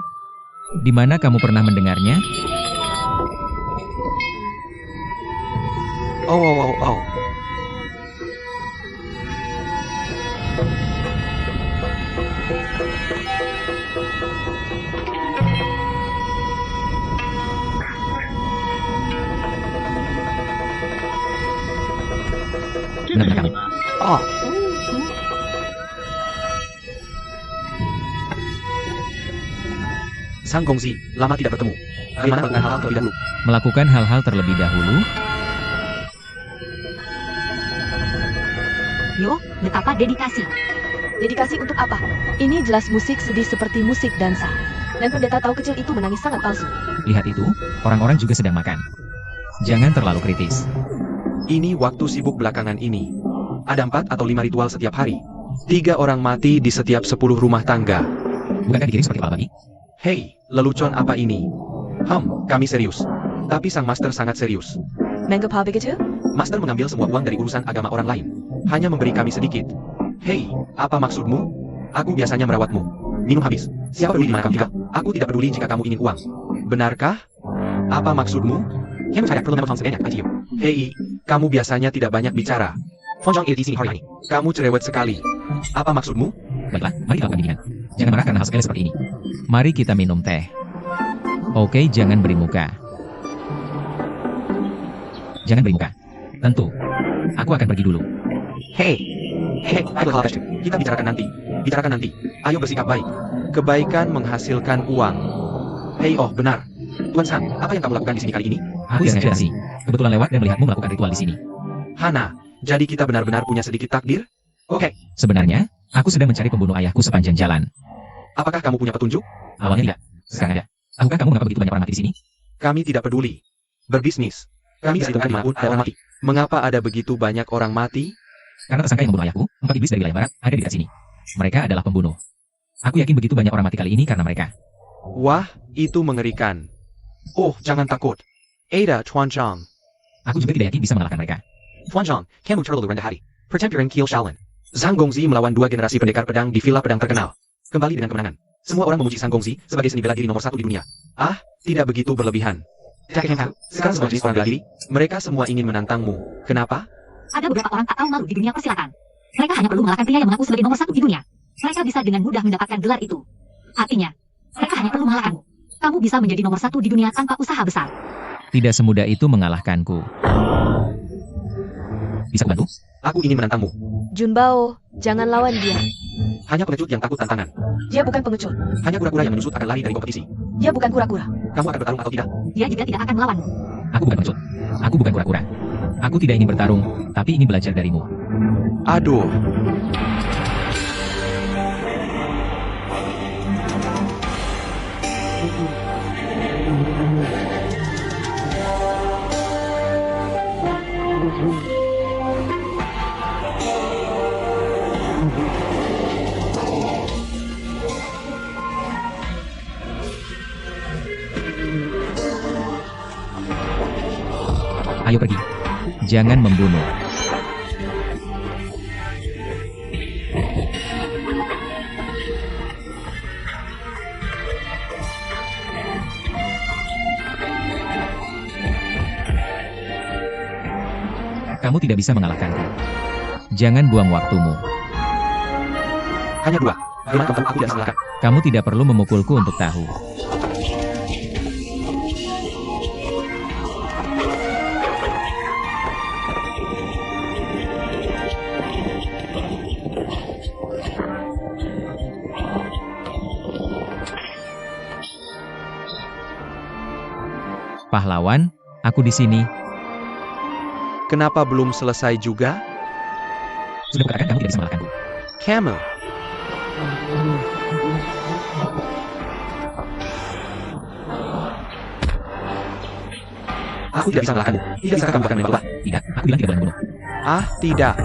Di mana kamu pernah mendengarnya? Oh. Benar-benar kamu. Oh. Sang Gongzi, lama tidak bertemu. Bagaimana melakukan hal-hal terlebih dahulu? Melakukan hal-hal terlebih dahulu? Yo, betapa dedikasi. Dedikasi untuk apa? Ini jelas musik sedih seperti musik dansa. Dan pendeta tahu kecil itu menangis sangat palsu. Lihat itu, orang-orang juga sedang makan. Jangan terlalu kritis. Ini waktu sibuk belakangan ini. Ada 4 atau 5 ritual setiap hari. 3 orang mati di setiap 10 rumah tangga. Bukankah dikirim seperti kepala babi? Hei, lelucon apa ini? Kami serius. Tapi sang master sangat serius. Mengapa begitu? Master mengambil semua uang dari urusan agama orang lain. Hanya memberi kami sedikit. Hei, apa maksudmu? Aku biasanya merawatmu. Minum habis. Siapa peduli di mana kamu tinggal? Aku tidak peduli jika kamu ingin uang. Benarkah? Apa maksudmu? Hei, kamu biasanya tidak banyak bicara. Kamu cerewet sekali. Apa maksudmu? Baiklah, mari kita lakukan bimbingan. Jangan marah karena hal sepele seperti ini. Mari kita minum teh. Oke, jangan beri muka. Jangan beri muka. Tentu. Aku akan pergi dulu. Hei, Idle Harvest. Kita bicarakan nanti. Bicarakan nanti. Ayo bersikap baik. Kebaikan menghasilkan uang. Oh benar. Tuan Sang, apa yang kamu lakukan di sini kali ini? Aku yang ekspektasi. Kebetulan lewat dan melihatmu melakukan ritual di sini. Hana, jadi kita benar-benar punya sedikit takdir? Oke, Sebenarnya, aku sedang mencari pembunuh ayahku sepanjang jalan. apakah kamu punya petunjuk? Awalnya tidak, sekarang ada. Tahukah kamu mengapa begitu banyak orang mati di sini? Kami tidak peduli. Berbisnis. Kami tidak ditemukan dimanapun ada orang mati. Mengapa ada begitu banyak orang mati? Karena tersangka yang membunuh ayahku, 4 iblis dari wilayah barat, ada di dekat sini. Mereka adalah pembunuh. Aku yakin begitu banyak orang mati kali ini karena mereka. Wah, itu mengerikan. Oh, jangan takut. Ada Tuan Zhang. Aku juga tidak yakin bisa mengalahkan mereka. Tuan Zhang, kamu terlalu rendah hati. Pertempuran Kiel Shaolin. Zhang Gongzi melawan 2 generasi pendekar pedang di villa pedang terkenal. Kembali dengan kemenangan. Semua orang memuji Zhang Gongzi sebagai seni bela diri nomor 1 di dunia. Ah, tidak begitu berlebihan. Sekarang semua jenis orang bela diri, mereka semua ingin menantangmu. Kenapa? Ada beberapa orang tak tahu malu di dunia persilatan. Mereka hanya perlu mengalahkan pria yang mengaku sebagai nomor 1 di dunia. Mereka bisa dengan mudah mendapatkan gelar itu. Artinya, mereka hanya perlu mengalahkanmu. Kamu bisa menjadi nomor 1 di dunia tanpa usaha besar. Tidak semudah itu mengalahkanku. Bisa bantu? Aku ingin menantangmu. Junbao, jangan lawan dia. Hanya pengecut yang takut tantangan. Dia bukan pengecut. Hanya kura-kura yang menyusut akan lari dari kompetisi. Dia bukan kura-kura. Kamu akan bertarung atau tidak? Dia juga tidak akan melawanmu. Aku bukan pengecut. Aku bukan kura-kura. Aku tidak ingin bertarung, tapi ingin belajar darimu. Aduh. Ayo pergi. Jangan membunuh. Kamu tidak bisa mengalahkanku. Jangan buang waktumu. Hanya 2. Gimana teman aku tidak salahkan? Kamu tidak perlu memukulku untuk tahu. Pahlawan, aku di sini. Kenapa belum selesai juga? Sudah kukatakan kamu tidak bisa mengalahkanku. Camel. Aku tidak bisa mengalahkanmu. Tidak bisa kamu akan menembak. Tidak, aku bilang tidak boleh membunuh. Ah, tidak.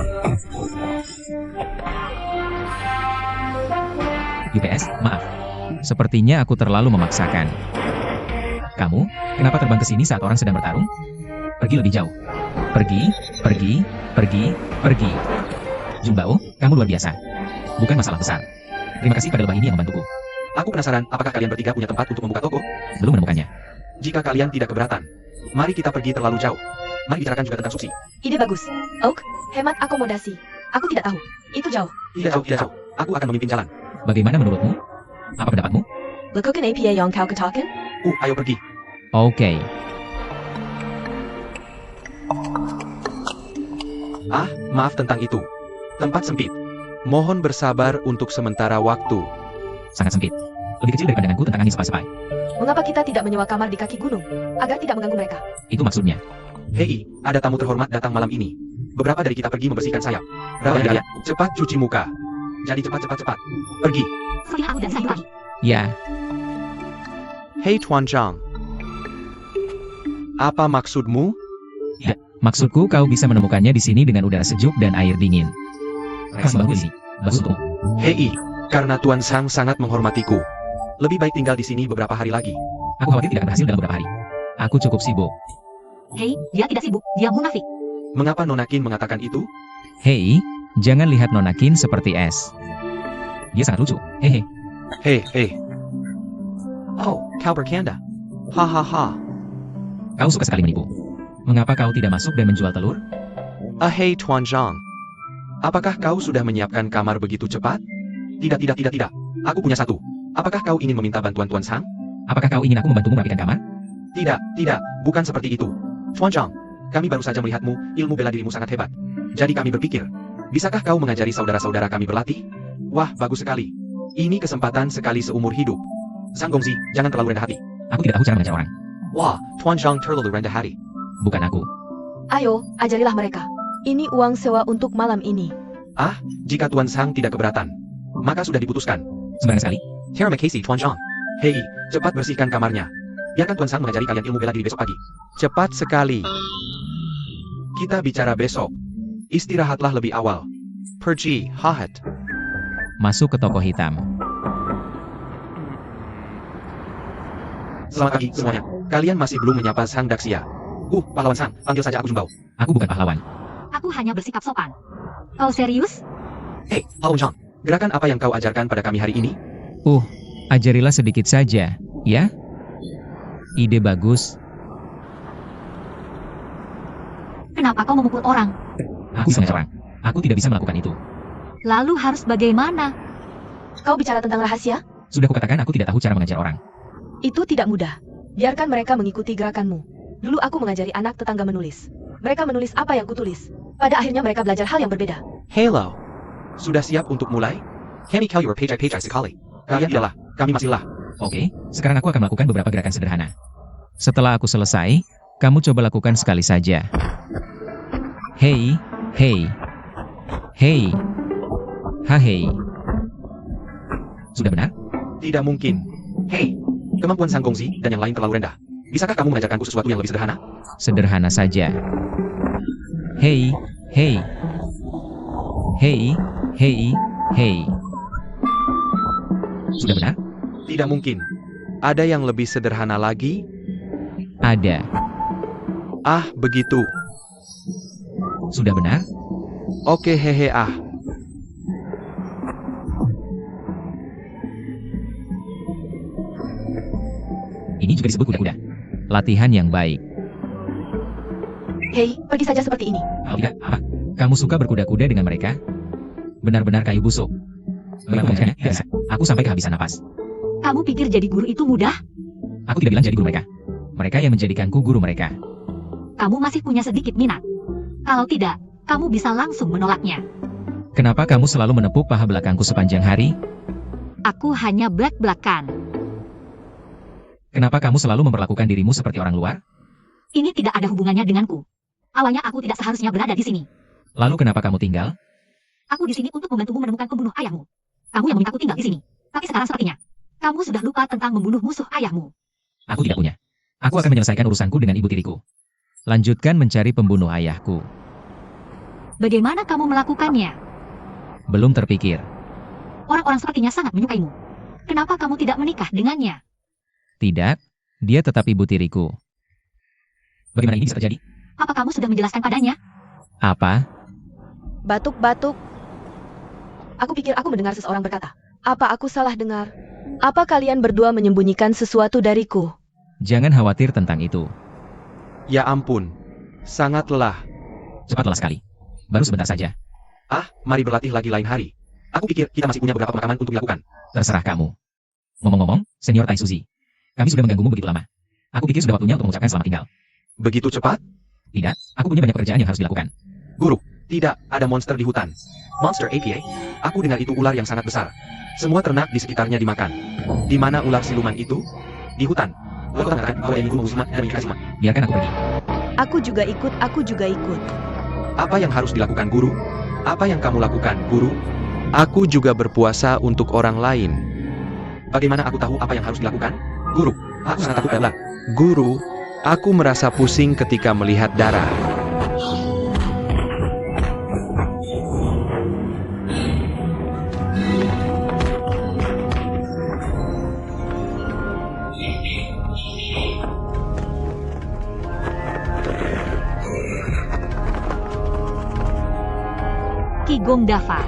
UPS, maaf. Sepertinya aku terlalu memaksakan. Kamu, kenapa terbang ke sini saat orang sedang bertarung? Pergi lebih jauh. Pergi, pergi, pergi, pergi. Junbao, kamu luar biasa. Bukan masalah besar. Terima kasih pada lebah ini yang membantuku. Aku penasaran, apakah kalian bertiga punya tempat untuk membuka toko? Belum menemukannya. Jika kalian tidak keberatan, mari kita pergi terlalu jauh. Mari bicarakan juga tentang suksi. Ide bagus. Oak, hemat akomodasi. Aku tidak tahu. Itu jauh. Tidak jauh, tidak jauh. Aku akan memimpin jalan. Bagaimana menurutmu? Apa pendapatmu? Lekukan APA yang kau katakan? Ayo pergi. Oke. Ah, maaf tentang itu. Tempat sempit. Mohon bersabar untuk sementara waktu. Sangat sempit. Lebih kecil dari pandanganku tentang angin sepai-sepai. Mengapa kita tidak menyewa kamar di kaki gunung? Agar tidak mengganggu mereka. Itu maksudnya. Hei, ada tamu terhormat datang malam ini. Beberapa dari kita pergi membersihkan sayap. Raja, cepat cuci muka. Jadi cepat. Pergi. Seperti aku dan saya lagi. Ya, Hei Tuan Zhang. Apa maksudmu? maksudku kau bisa menemukannya di sini dengan udara sejuk dan air dingin. Kasih bangku di sini. Bagus untukmu. Hei, karena Tuan Zhang sangat menghormatiku. Lebih baik tinggal di sini beberapa hari lagi. Aku khawatir tidak akan berhasil dalam beberapa hari. Aku cukup sibuk. Hei, dia tidak sibuk. Dia munafik. Mengapa Nona Qin mengatakan itu? Hei, jangan lihat Nona Qin seperti es. Dia sangat lucu. Hehe. Hei. Oh, kau bercanda. Hahaha. Kau suka sekali menipu. Mengapa kau tidak masuk dan menjual telur? Hei Tuan Zhang. Apakah kau sudah menyiapkan kamar begitu cepat? Tidak. Aku punya satu. Apakah kau ingin meminta bantuan Tuan Zhang? Apakah kau ingin aku membantumu merapikan kamar? Tidak. Bukan seperti itu. Tuan Zhang, kami baru saja melihatmu, ilmu bela dirimu sangat hebat. Jadi kami berpikir, Bisakah kau mengajari saudara-saudara kami berlatih? Wah, bagus sekali. Ini kesempatan sekali seumur hidup. Zhang Gongzi, jangan terlalu rendah hati. Aku tidak tahu cara mengajar orang. Wah, Tuan Zhang terlalu rendah hati. Bukan aku. Ayo, ajarilah mereka. Ini uang sewa untuk malam ini. Ah, jika Tuan Zhang tidak keberatan, maka sudah diputuskan. Sembarangan sekali. Terima kasih, Tuan Zhang. Hei, cepat bersihkan kamarnya. Biarkan Tuan Zhang mengajari kalian ilmu bela diri besok pagi. Cepat sekali. Kita bicara besok. Istirahatlah lebih awal. Pergi, hahat. Masuk ke toko hitam. Selamat pagi semuanya. Kalian masih belum menyapa Sang Daxia. Pahlawan Sang, panggil saja aku Jumbao. Aku bukan pahlawan. Aku hanya bersikap sopan. Kau serius? Hei, Pahlawan Zhang. Gerakan apa yang kau ajarkan pada kami hari ini? Ajarilah sedikit saja, ya? Ide bagus. Kenapa kau memukul orang? Aku bisa mengajar orang. Aku tidak bisa melakukan itu. Lalu harus bagaimana? Kau bicara tentang rahasia? Sudah kukatakan aku tidak tahu cara mengajar orang. Itu tidak mudah. Biarkan mereka mengikuti gerakanmu. Dulu aku mengajari anak tetangga menulis. Mereka menulis apa yang kutulis. Pada akhirnya mereka belajar hal yang berbeda. Hello. Sudah siap untuk mulai? Kami kau your page sekali. Kalian tidaklah, kami masihlah. Oke, sekarang aku akan melakukan beberapa gerakan sederhana. Setelah aku selesai, kamu coba lakukan sekali saja. Hei, hei. Hei. Hahei. Sudah benar? Tidak mungkin. Hei, kemampuan Sang Gongzi dan yang lain terlalu rendah. Bisakah kamu mengajarkanku sesuatu yang lebih sederhana? Sederhana saja. Hei, hei. Hei, hei, hei. Sudah benar? Tidak mungkin. Ada yang lebih sederhana lagi? Ada. Ah, begitu. Sudah benar? Oke, hehe ah. Ini juga disebut kuda-kuda. Latihan yang baik. Hei, pergi saja seperti ini. Kalau tidak, apa? Kamu suka berkuda-kuda dengan mereka? Benar-benar kayu busuk. Bagaimana mengajarnya? Tidak bisa. Aku sampai kehabisan napas. Kamu pikir jadi guru itu mudah? Aku tidak bilang jadi guru mereka. Mereka yang menjadikanku guru mereka. Kamu masih punya sedikit minat. Kalau tidak, kamu bisa langsung menolaknya. Kenapa kamu selalu menepuk paha belakangku sepanjang hari? Aku hanya belak-belakan. Kenapa kamu selalu memperlakukan dirimu seperti orang luar? Ini tidak ada hubungannya denganku. Awalnya aku tidak seharusnya berada di sini. Lalu kenapa kamu tinggal? Aku di sini untuk membantumu menemukan pembunuh ayahmu. Kamu yang memintaku tinggal di sini. Tapi sekarang sepertinya, kamu sudah lupa tentang membunuh musuh ayahmu. Aku tidak punya. Aku akan menyelesaikan urusanku dengan ibu tiriku. Lanjutkan mencari pembunuh ayahku. Bagaimana kamu melakukannya? Belum terpikir. Orang-orang sepertinya sangat menyukaimu. Kenapa kamu tidak menikah dengannya? Tidak, dia tetap ibu tiriku. Bagaimana ini bisa terjadi? Apa kamu sudah menjelaskan padanya? Apa? Batuk-batuk. Aku pikir aku mendengar seseorang berkata, apa aku salah dengar? Apa kalian berdua menyembunyikan sesuatu dariku? Jangan khawatir tentang itu. Ya ampun. Sangat lelah. Cepat lelah sekali. Baru sebentar saja. Ah, mari berlatih lagi lain hari. Aku pikir kita masih punya beberapa pemakaman untuk dilakukan. Terserah kamu. Ngomong-ngomong, Senior Tai Suzy. Kami sudah mengganggumu begitu lama. Aku pikir sudah waktunya untuk mengucapkan selamat tinggal. Begitu cepat? Tidak, aku punya banyak pekerjaan yang harus dilakukan. Guru, tidak ada monster di hutan. Monster APA? Aku dengar itu ular yang sangat besar. Semua ternak di sekitarnya dimakan. Di mana ular siluman itu? Di hutan. Kau mengatakan bahwa yang ingin mengusung dan mengikat siluman. Biarkan aku pergi. Aku juga ikut. Apa yang harus dilakukan guru? Apa yang kamu lakukan, guru? Aku juga berpuasa untuk orang lain. Bagaimana aku tahu apa yang harus dilakukan? Guru, aku sangat takut darah. Guru, aku merasa pusing ketika melihat darah. Ki Gong Dava.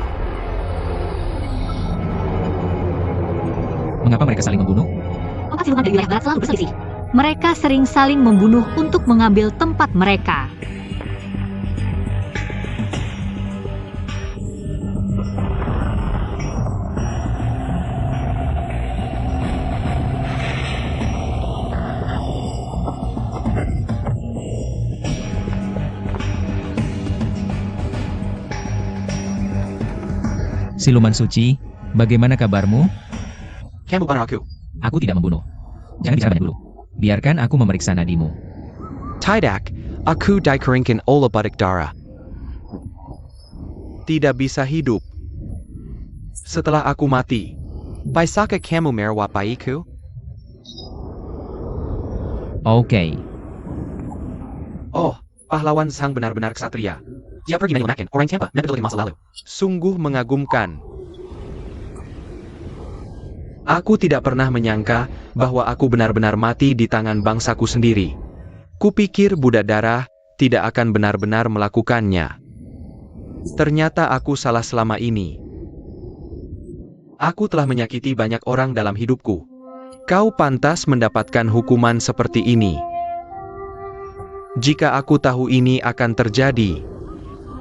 Mengapa mereka saling membunuh? Empat siluman dari wilayah barat selalu berselisih. Mereka sering saling membunuh untuk mengambil tempat mereka. Siluman suci, bagaimana kabarmu? Kamu bukan aku. Aku tidak membunuh. Jangan bicara banyak dulu. Biarkan aku memeriksa nadimu. Tidak, aku dikeringkan oleh badak darah. Tidak bisa hidup. Setelah aku mati, bisakah kamu merawatiku? Oke. Oh, pahlawan sang benar-benar ksatria. Dia pergi menyelamatkan orang tanpa metode masa lalu. Sungguh mengagumkan. Aku tidak pernah menyangka bahwa aku benar-benar mati di tangan bangsaku sendiri. Kupikir budak darah tidak akan benar-benar melakukannya. Ternyata aku salah selama ini. Aku telah menyakiti banyak orang dalam hidupku. Kau pantas mendapatkan hukuman seperti ini. Jika aku tahu ini akan terjadi,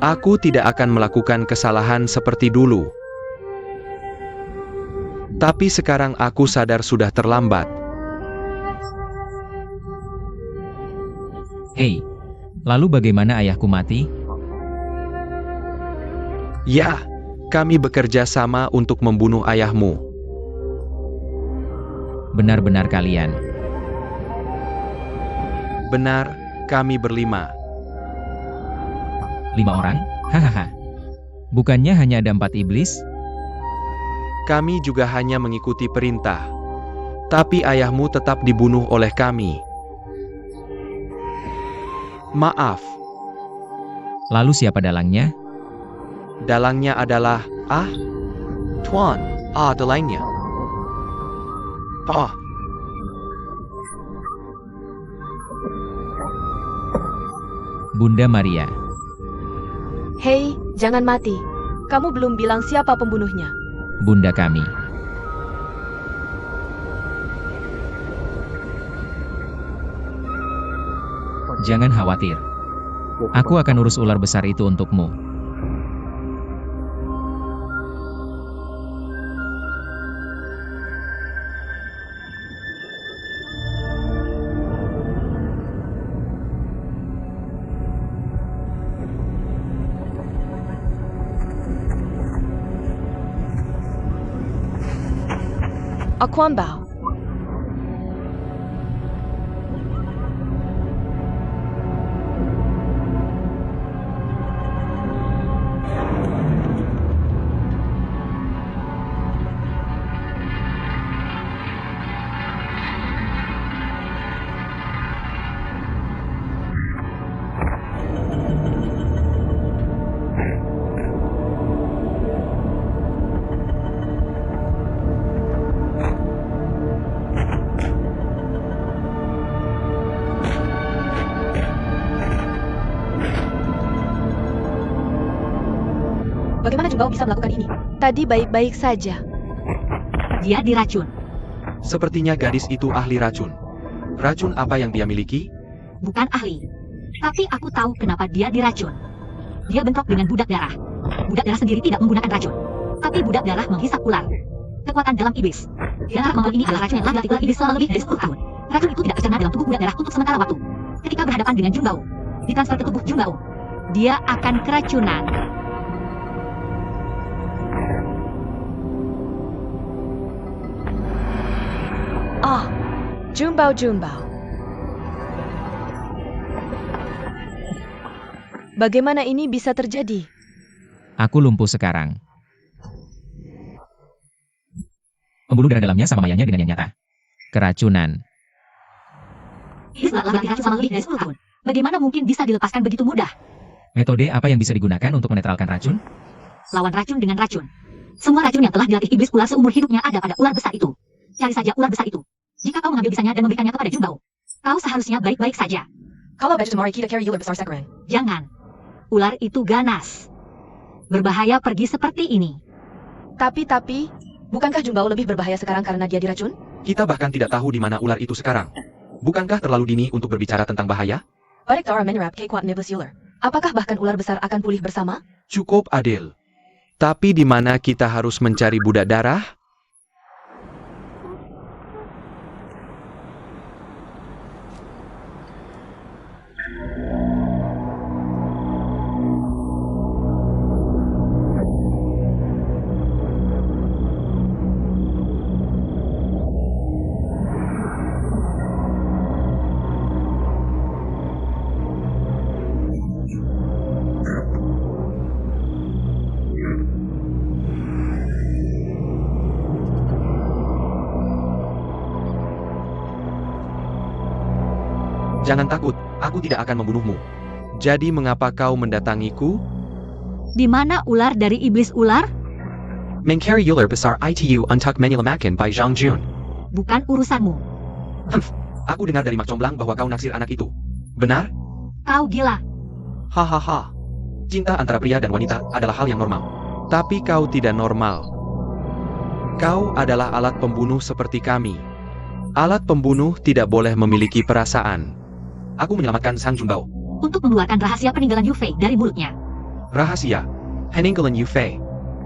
aku tidak akan melakukan kesalahan seperti dulu. Tapi sekarang aku sadar sudah terlambat. Hei, lalu bagaimana ayahku mati? Ya, kami bekerja sama untuk membunuh ayahmu. Benar-benar kalian. Benar, kami berlima. 5 orang? Hahaha. Bukannya hanya ada 4 iblis? Kami juga hanya mengikuti perintah. Tapi ayahmu tetap dibunuh oleh kami. Maaf, Lalu siapa dalangnya? dalangnya adalah Tuan, dalangnya. Bunda Maria. Hei, jangan mati. Kamu belum bilang siapa pembunuhnya. Bunda kami. Jangan khawatir. Aku akan urus ular besar itu untukmu. Aquambao. Bagaimana Jumbao bisa melakukan ini? Tadi baik-baik saja. Dia diracun. Sepertinya gadis itu ahli racun. Racun apa yang dia miliki? Bukan ahli. Tapi aku tahu kenapa dia diracun. Dia bentrok dengan budak darah. Budak darah sendiri tidak menggunakan racun. Tapi budak darah menghisap ular. Kekuatan dalam iblis. Darah mengawal ini adalah racun yang telah dilatih ular iblis selama lebih dari 10 tahun. Racun itu tidak tercerna dalam tubuh budak darah untuk sementara waktu. Ketika berhadapan dengan Jumbao, ditransfer ke tubuh Jumbao, dia akan keracunan. Jumbao. Bagaimana ini bisa terjadi? Aku lumpuh sekarang. Pembuluh darah dalamnya sama mayanya dengan yang nyata. Keracunan. Iblis telah diracun selama lebih dari 10 tahun. Bagaimana mungkin bisa dilepaskan begitu mudah? Metode apa yang bisa digunakan untuk menetralkan racun? Lawan racun dengan racun. Semua racun yang telah dilatih iblis ular seumur hidupnya ada pada ular besar itu. Cari saja ular besar itu. Jika kau mengambil bisanya dan memberikannya kepada Jumbao, kau seharusnya baik-baik saja. Kalau baju Mari kita carry ular besar sekarang. Jangan. Ular itu ganas. Berbahaya pergi seperti ini. Tapi, bukankah Jumbao lebih berbahaya sekarang karena dia diracun? Kita bahkan tidak tahu di mana ular itu sekarang. Bukankah terlalu dini untuk berbicara tentang bahaya? Badak Dara menyerap kekuatan iblis ular. Apakah bahkan ular besar akan pulih bersama? Cukup adil. Tapi di mana kita harus mencari budak darah? Jangan takut, aku tidak akan membunuhmu. Jadi mengapa kau mendatangiku? Di mana ular dari iblis ular? Mencari ular besar itu untuk menyelamatkan Bai Zhangjun. Bukan urusanmu. Aku dengar dari Mak Comblang bahwa kau naksir anak itu. Benar? Kau gila. Hahaha. Cinta antara pria dan wanita adalah hal yang normal. Tapi kau tidak normal. Kau adalah alat pembunuh seperti kami. Alat pembunuh tidak boleh memiliki perasaan. Aku menyelamatkan Sang Junbao. Untuk mengeluarkan rahasia peninggalan Yufei dari mulutnya. Rahasia? Peninggalan Yufei.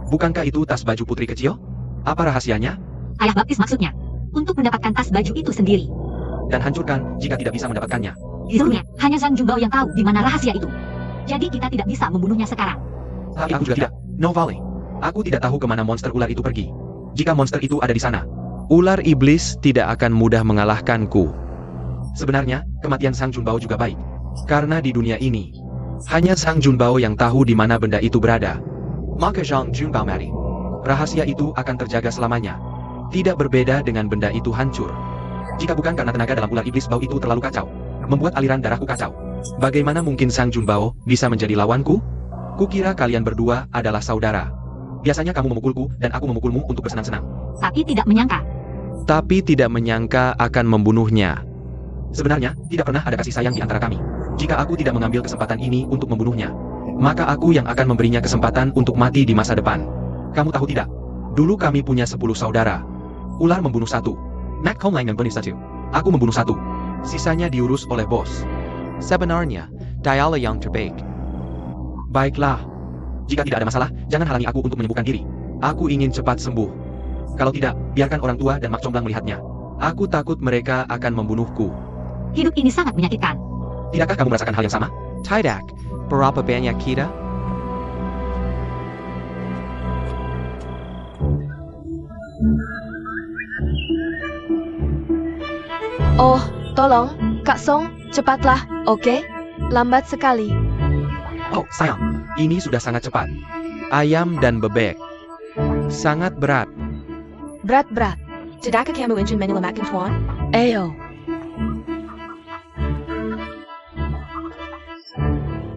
Bukankah itu tas baju putri kecil? Apa rahasianya? Ayah baptis maksudnya. Untuk mendapatkan tas baju itu sendiri. Dan hancurkan jika tidak bisa mendapatkannya. Disuruhnya, hanya Zhang Junbao yang tahu di mana rahasia itu. Jadi kita tidak bisa membunuhnya sekarang. Tapi aku juga tidak. No Valley. Aku tidak tahu kemana monster ular itu pergi. Jika monster itu ada di sana, ular iblis tidak akan mudah mengalahkanku. Sebenarnya, kematian Sang Junbao juga baik. Karena di dunia ini, hanya Sang Junbao yang tahu di mana benda itu berada. Maka Zhang Junbao mati. Rahasia itu akan terjaga selamanya. Tidak berbeda dengan benda itu hancur. Jika bukan karena tenaga dalam ular iblis bau itu terlalu kacau, membuat aliran darahku kacau. Bagaimana mungkin Sang Junbao bisa menjadi lawanku? Kukira kalian berdua adalah saudara. Biasanya kamu memukulku dan aku memukulmu untuk bersenang-senang. Tapi tidak menyangka. Tapi tidak menyangka akan membunuhnya. Sebenarnya, tidak pernah ada kasih sayang di antara kami. Jika aku tidak mengambil kesempatan ini untuk membunuhnya, maka aku yang akan memberinya kesempatan untuk mati di masa depan. Kamu tahu tidak? Dulu kami punya 10 saudara. Ular membunuh 1. Mac Conlang membunuh 1. Aku membunuh 1. Sisanya diurus oleh bos. Sebenarnya, dialah yang terbaik. Baiklah. Jika tidak ada masalah, jangan halangi aku untuk menyembuhkan diri. Aku ingin cepat sembuh. Kalau tidak, biarkan orang tua dan Mak Comblang melihatnya. Aku takut mereka akan membunuhku. Hidup ini sangat menyakitkan. Tidakkah kamu merasakan hal yang sama? Tidak. Berapa banyak kita? Oh, tolong, Kak Song, cepatlah, oke? Lambat sekali. Oh, sayang. Ini sudah sangat cepat. Ayam dan bebek. Sangat berat. Berat-berat. Tidakkah kamu ingin menyelamatkan Tuan? Ayo.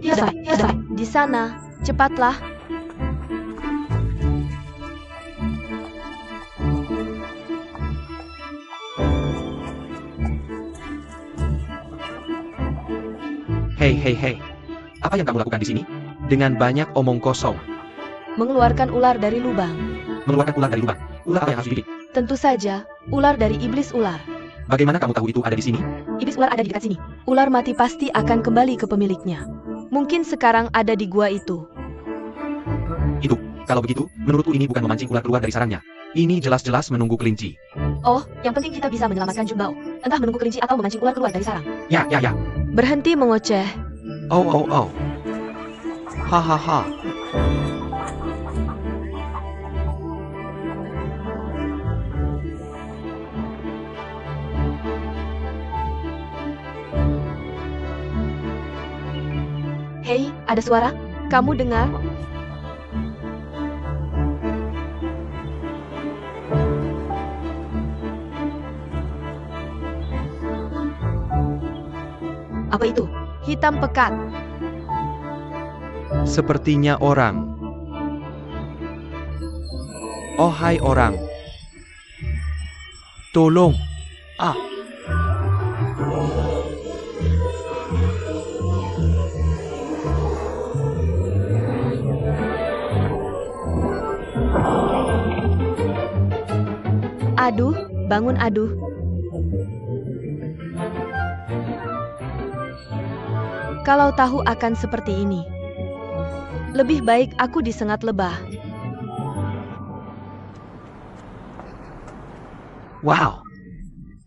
Selesai. Di sana, cepatlah. Hei. Apa yang kamu lakukan di sini? Dengan banyak omong kosong. Mengeluarkan ular dari lubang. Mengeluarkan ular dari lubang. Ular apa yang harus dididik? Tentu saja, ular dari iblis ular. Bagaimana kamu tahu itu ada di sini? Iblis ular ada di dekat sini. Ular mati pasti akan kembali ke pemiliknya. Mungkin sekarang ada di gua itu. Kalau begitu, menurutku ini bukan memancing ular keluar dari sarangnya. Ini jelas-jelas menunggu kelinci. Oh, yang penting kita bisa menyelamatkan Junbao. Entah menunggu kelinci atau memancing ular keluar dari sarang. Ya. Berhenti mengoceh. Oh. Hahaha. Hei, ada suara? Kamu dengar? Apa itu? Hitam pekat. Sepertinya orang. Oh hai orang. Tolong. Aduh, bangun aduh. Kalau tahu akan seperti ini, lebih baik aku disengat lebah. Wow.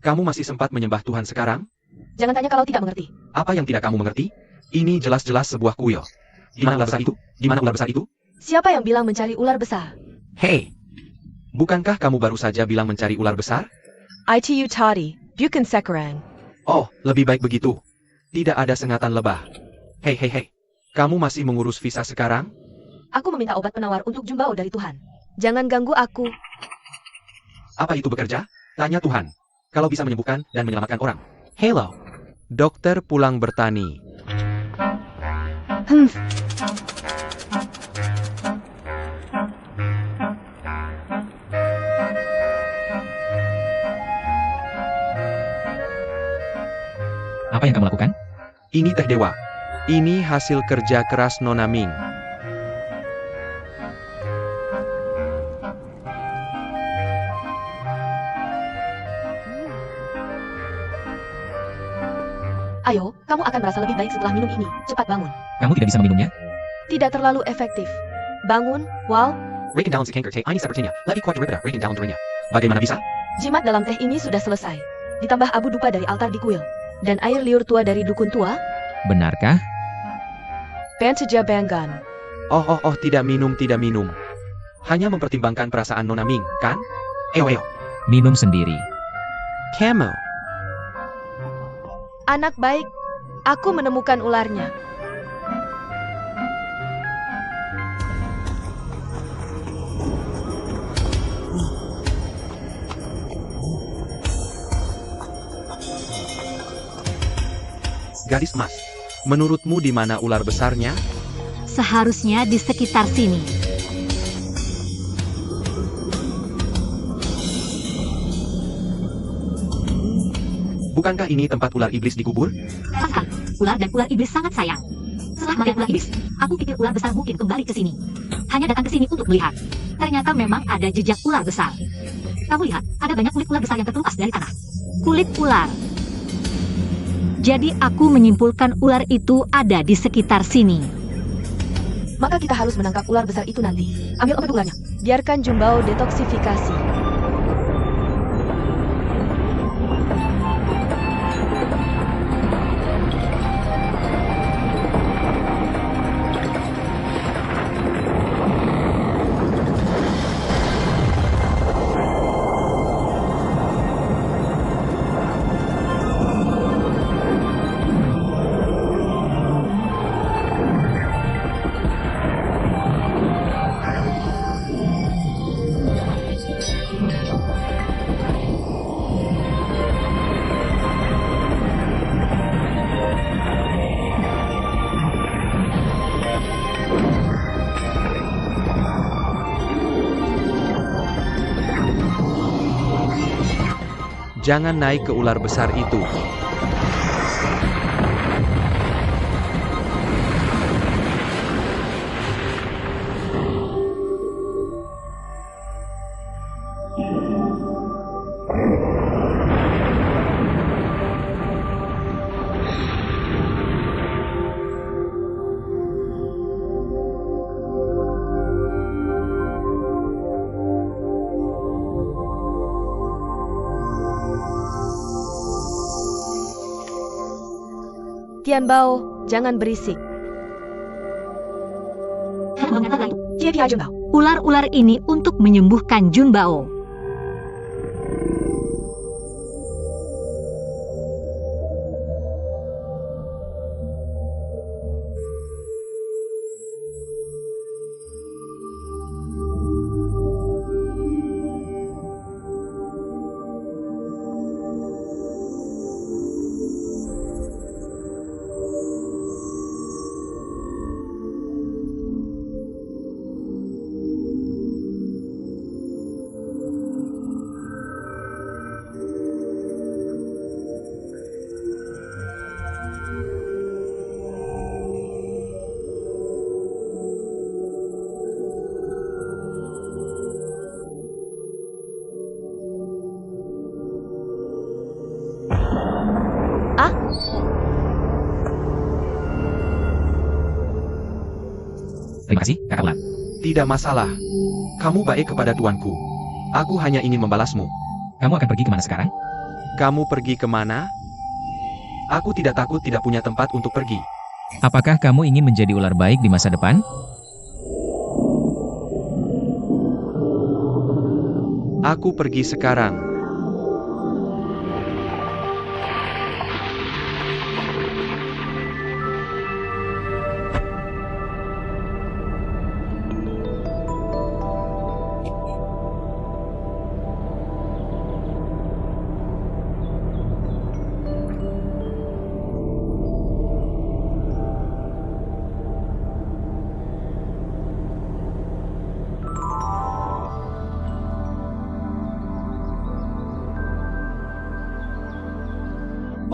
Kamu masih sempat menyembah Tuhan sekarang? Jangan tanya kalau tidak mengerti. Apa yang tidak kamu mengerti? Ini jelas-jelas sebuah kuil. Di mana ular besar itu? Di mana ular besar itu? Siapa yang bilang mencari ular besar? Hei. Bukankah kamu baru saja bilang mencari ular besar? Itu tadi, bukan sekarang. Oh, lebih baik begitu. Tidak ada sengatan lebah. Hei. Kamu masih mengurus visa sekarang? Aku meminta obat penawar untuk Junbao dari Tuhan. Jangan ganggu aku. Apa itu bekerja? Tanya Tuhan. Kalau bisa menyembuhkan dan menyelamatkan orang. Hello. Dokter pulang bertani. Apa yang kamu lakukan? Ini teh dewa. Ini hasil kerja keras Nona Ming. Ayo, kamu akan merasa lebih baik setelah minum ini. Cepat bangun. Kamu tidak bisa meminumnya? Tidak terlalu efektif. Bangun, Wal. Regan dalam si kanker teh ini sepertinya lebih kuat daripada Regan dalam dirinya. Bagaimana bisa? Jimat dalam teh ini sudah selesai. Ditambah abu dupa dari altar di kuil. Dan air liur tua dari dukun tua. Benarkah? Banteja Bangan. Oh, tidak minum. Hanya mempertimbangkan perasaan Nona Ming, kan? Eo. Minum sendiri. Camo. Anak baik, aku menemukan ularnya. Gadis emas, menurutmu di mana ular besarnya? Seharusnya di sekitar sini. Bukankah ini tempat ular iblis dikubur? Pas sekali, ular dan ular iblis sangat sayang. Setelah melihat ular iblis, aku pikir ular besar mungkin kembali ke sini. Hanya datang ke sini untuk melihat. Ternyata memang ada jejak ular besar. Kamu lihat, ada banyak kulit ular besar yang terkelupas dari tanah. Kulit ular. Jadi aku menyimpulkan ular itu ada di sekitar sini. Maka kita harus menangkap ular besar itu nanti. Ambil obat ularnya. Biarkan Jumbao detoksifikasi. Jangan naik ke ular besar itu. Tianbao, jangan berisik. Dia Jumbao. Ular-ular ini untuk menyembuhkan Junbao. Terima kasih, kakak ular. Tidak masalah. Kamu baik kepada tuanku. Aku hanya ingin membalasmu. Kamu akan pergi kemana sekarang? Kamu pergi kemana? Aku tidak takut tidak punya tempat untuk pergi. Apakah kamu ingin menjadi ular baik di masa depan? Aku pergi sekarang.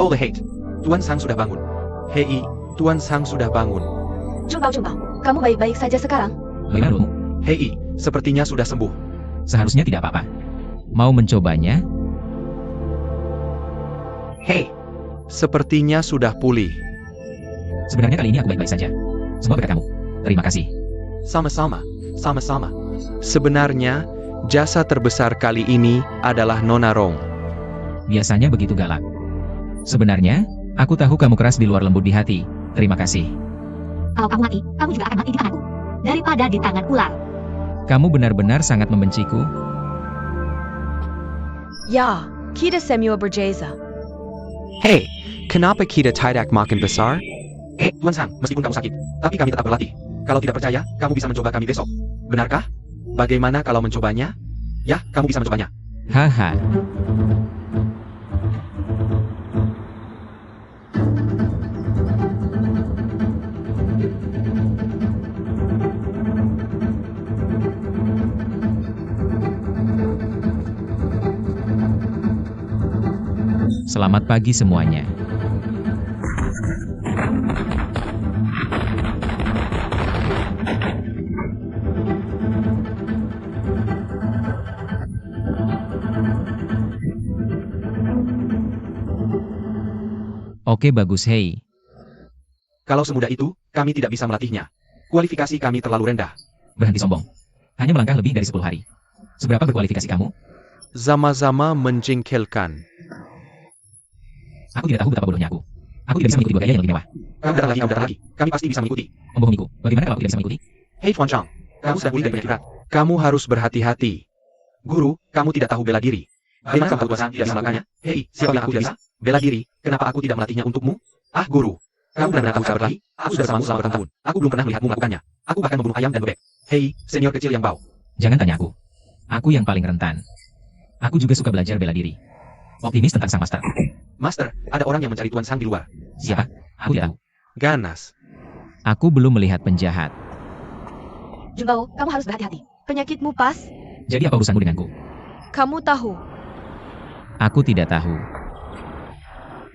Oleh hate. Tuan Sang sudah bangun. Hei, Tuan Sang sudah bangun. Junbao, kamu baik-baik saja sekarang? Bagaimana menurutmu? Hei, sepertinya sudah sembuh. Seharusnya tidak apa-apa. Mau mencobanya? Hei, sepertinya sudah pulih. Sebenarnya kali ini aku baik-baik saja. Semua berkat kamu. Terima kasih. Sama-sama, sama-sama. Sebenarnya, jasa terbesar kali ini adalah Nona Rong. Biasanya begitu galak. Sebenarnya, aku tahu kamu keras di luar lembut di hati. Terima kasih. Kalau kamu mati, kamu juga akan mati di tanganku. Daripada di tangan ular. Kamu benar-benar sangat membenciku. Ya, kita semua berjasa. Hei, kenapa kita tidak makin besar? Tuan Sang, meskipun kamu sakit, tapi kami tetap berlatih. Kalau tidak percaya, kamu bisa mencoba kami besok. Benarkah? Bagaimana kalau mencobanya? Ya, kamu bisa mencobanya. Haha. Selamat pagi semuanya. Oke, bagus. Hei. Kalau semudah itu, kami tidak bisa melatihnya. Kualifikasi kami terlalu rendah. Berhenti sombong. Hanya melangkah lebih dari 10 hari. Seberapa berkualifikasi kamu? Zama-zama menjengkelkan. Aku tidak tahu betapa bodohnya aku. Aku tidak bisa mengikuti dua gaya yang lebih mewah. Kamu datang lagi. Kami pasti bisa mengikuti. Membohongiku. Bagaimana kalau aku tidak bisa mengikuti? Hei Tuan Chang, kamu sudah pulih dari penyakit berat. Kamu harus berhati-hati. Guru, kamu tidak tahu bela diri. Bagaimana kamu Tuan Sang tidak bisa melakukannya? Hei, siapa yang aku tidak bisa? Bela diri, kenapa aku tidak melatihnya untukmu? Ah, guru. Kamu benar-benar tahu cara berkelahi? Aku sudah bersamamu selama bertahun-tahun. Aku belum pernah melihatmu melakukannya. Aku bahkan membunuh ayam dan bebek. Hei, senior kecil yang bau. Jangan tanya aku. Aku yang paling rentan. Aku juga suka belajar bela diri. Optimis tentang sang master. Master, ada orang yang mencari Tuan Sang di luar. Siapa? Aku tidak tahu. Ganas. Aku belum melihat penjahat. Junbao, kamu harus berhati-hati. Penyakitmu pas. Jadi apa urusanmu denganku? Kamu tahu. Aku tidak tahu.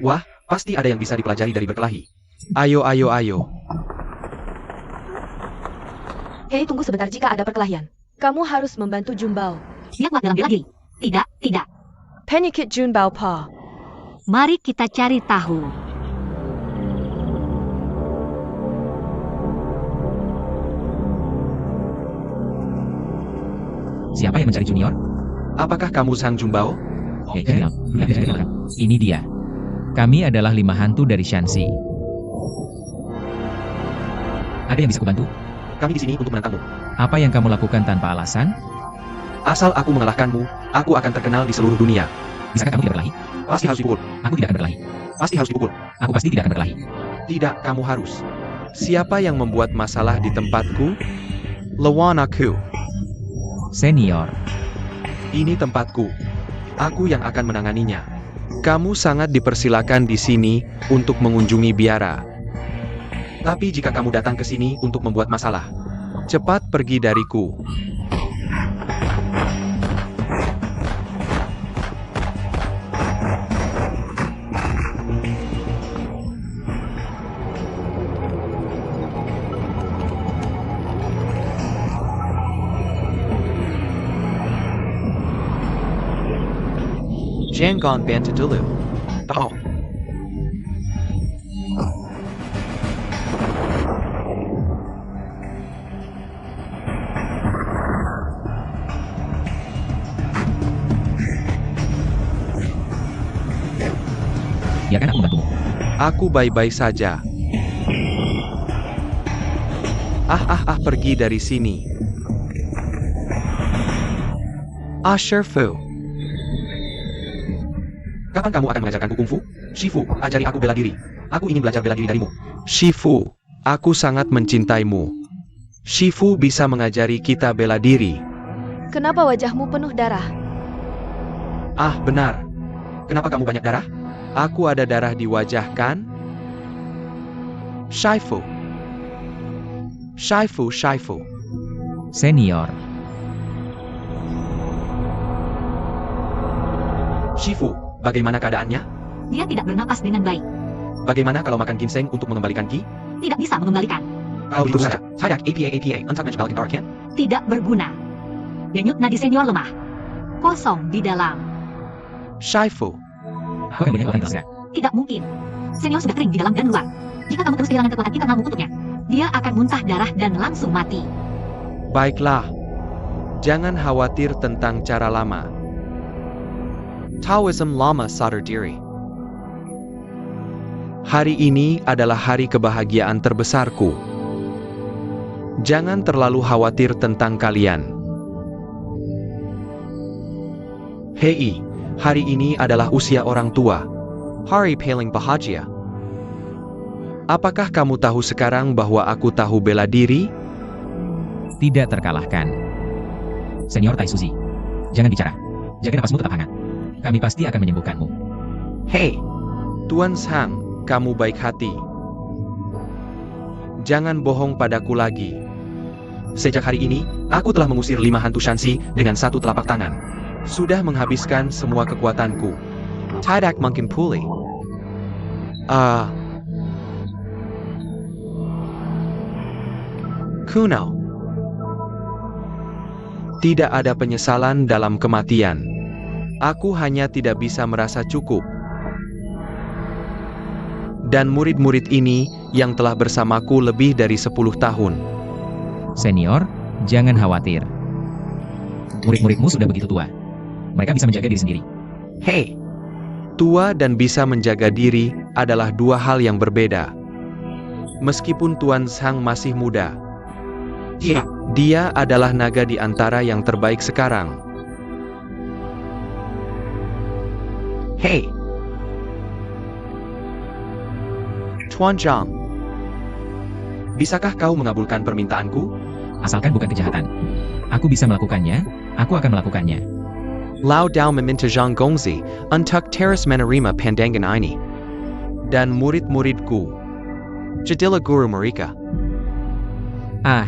Wah, pasti ada yang bisa dipelajari dari berkelahi. Ayo. Hei, tunggu sebentar jika ada perkelahian. Kamu harus membantu Junbao. Dia kuat dalam bela diri. Tidak. Penyakit Junbao Pa. Mari kita cari tahu. Siapa yang mencari junior? Apakah kamu Sang Junbao? Ini dia. Kami adalah 5 hantu dari Shanxi. Ada yang bisa kubantu? Kami di sini untuk menantangmu. Apa yang kamu lakukan tanpa alasan? Asal aku mengalahkanmu, aku akan terkenal di seluruh dunia. Bisakah kamu tidak berkelahi? Pasti harus dipukul. Aku tidak akan berkelahi. Pasti harus dipukul. Aku pasti tidak akan berkelahi. Tidak, kamu harus. Siapa yang membuat masalah di tempatku? Lawan aku. Senior. Ini tempatku. Aku yang akan menanganinya. Kamu sangat dipersilakan di sini untuk mengunjungi biara. Tapi jika kamu datang ke sini untuk membuat masalah, cepat pergi dariku. Jangan bantu dulu. Oh. Biarkan aku membantumu. Aku baik-baik saja. Pergi dari sini. Shifu. Kapan kamu akan mengajarkanku kungfu? Shifu, ajari aku bela diri. Aku ingin belajar bela diri darimu. Shifu, aku sangat mencintaimu. Shifu bisa mengajari kita bela diri. Kenapa wajahmu penuh darah? Benar. Kenapa kamu banyak darah? Aku ada darah di wajah kan? Shifu. Senior. Shifu, bagaimana keadaannya? Dia tidak bernapas dengan baik. Bagaimana kalau makan ginseng untuk mengembalikan ki? Tidak bisa mengembalikan. Kalau itu saja, Tidak APA, untuk menjebalikan Arkan. Tidak berguna. Denyut nadi senior lemah. Kosong di dalam. Shifu. Aku akan banyak orang terserak. Tidak mungkin. Senior sudah kering di dalam dan luar. Jika kamu terus kehilangan kekuatan internalmu untuknya, dia akan muntah darah dan langsung mati. Baiklah. Jangan khawatir tentang cara lama. Taoism Lama Sadar Diri. Hari ini adalah hari kebahagiaan terbesarku. Jangan terlalu khawatir tentang kalian. Hei, hari ini adalah usia orang tua. Hari paling bahagia. Apakah kamu tahu sekarang bahwa aku tahu bela diri? Tidak terkalahkan. Senior Tai Suzy, jangan bicara. Jaga napasmu tetap hangat. Kami pasti akan menyembuhkanmu. Hei, Tuan Sang, kamu baik hati. Jangan bohong padaku lagi. Sejak hari ini, aku telah mengusir 5 hantu Shanxi dengan 1 telapak tangan. Sudah menghabiskan semua kekuatanku. Tidak mungkin pulih. Kuno. Tidak ada penyesalan dalam kematian. Aku hanya tidak bisa merasa cukup. Dan murid-murid ini yang telah bersamaku lebih dari 10 tahun. Senior, jangan khawatir. Murid-muridmu sudah begitu tua. Mereka bisa menjaga diri sendiri. Hei, tua dan bisa menjaga diri adalah 2 hal yang berbeda. Meskipun Tuan Sang masih muda, dia adalah naga di antara yang terbaik sekarang. Hei, Tuan Zhang, bisakah kau mengabulkan permintaanku? Asalkan bukan kejahatan. Aku bisa melakukannya, aku akan melakukannya. Lao Dao meminta Zhang Gongzi untuk terus menerima pandangan ini. Dan murid-muridku, jadilah guru mereka. Ah,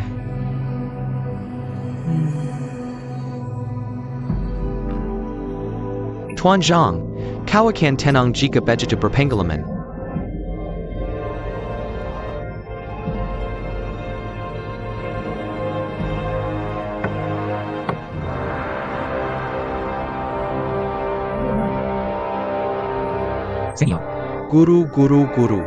Tuan Zhang, kau akan tenang jika begitu berpengalaman. senior. Guru.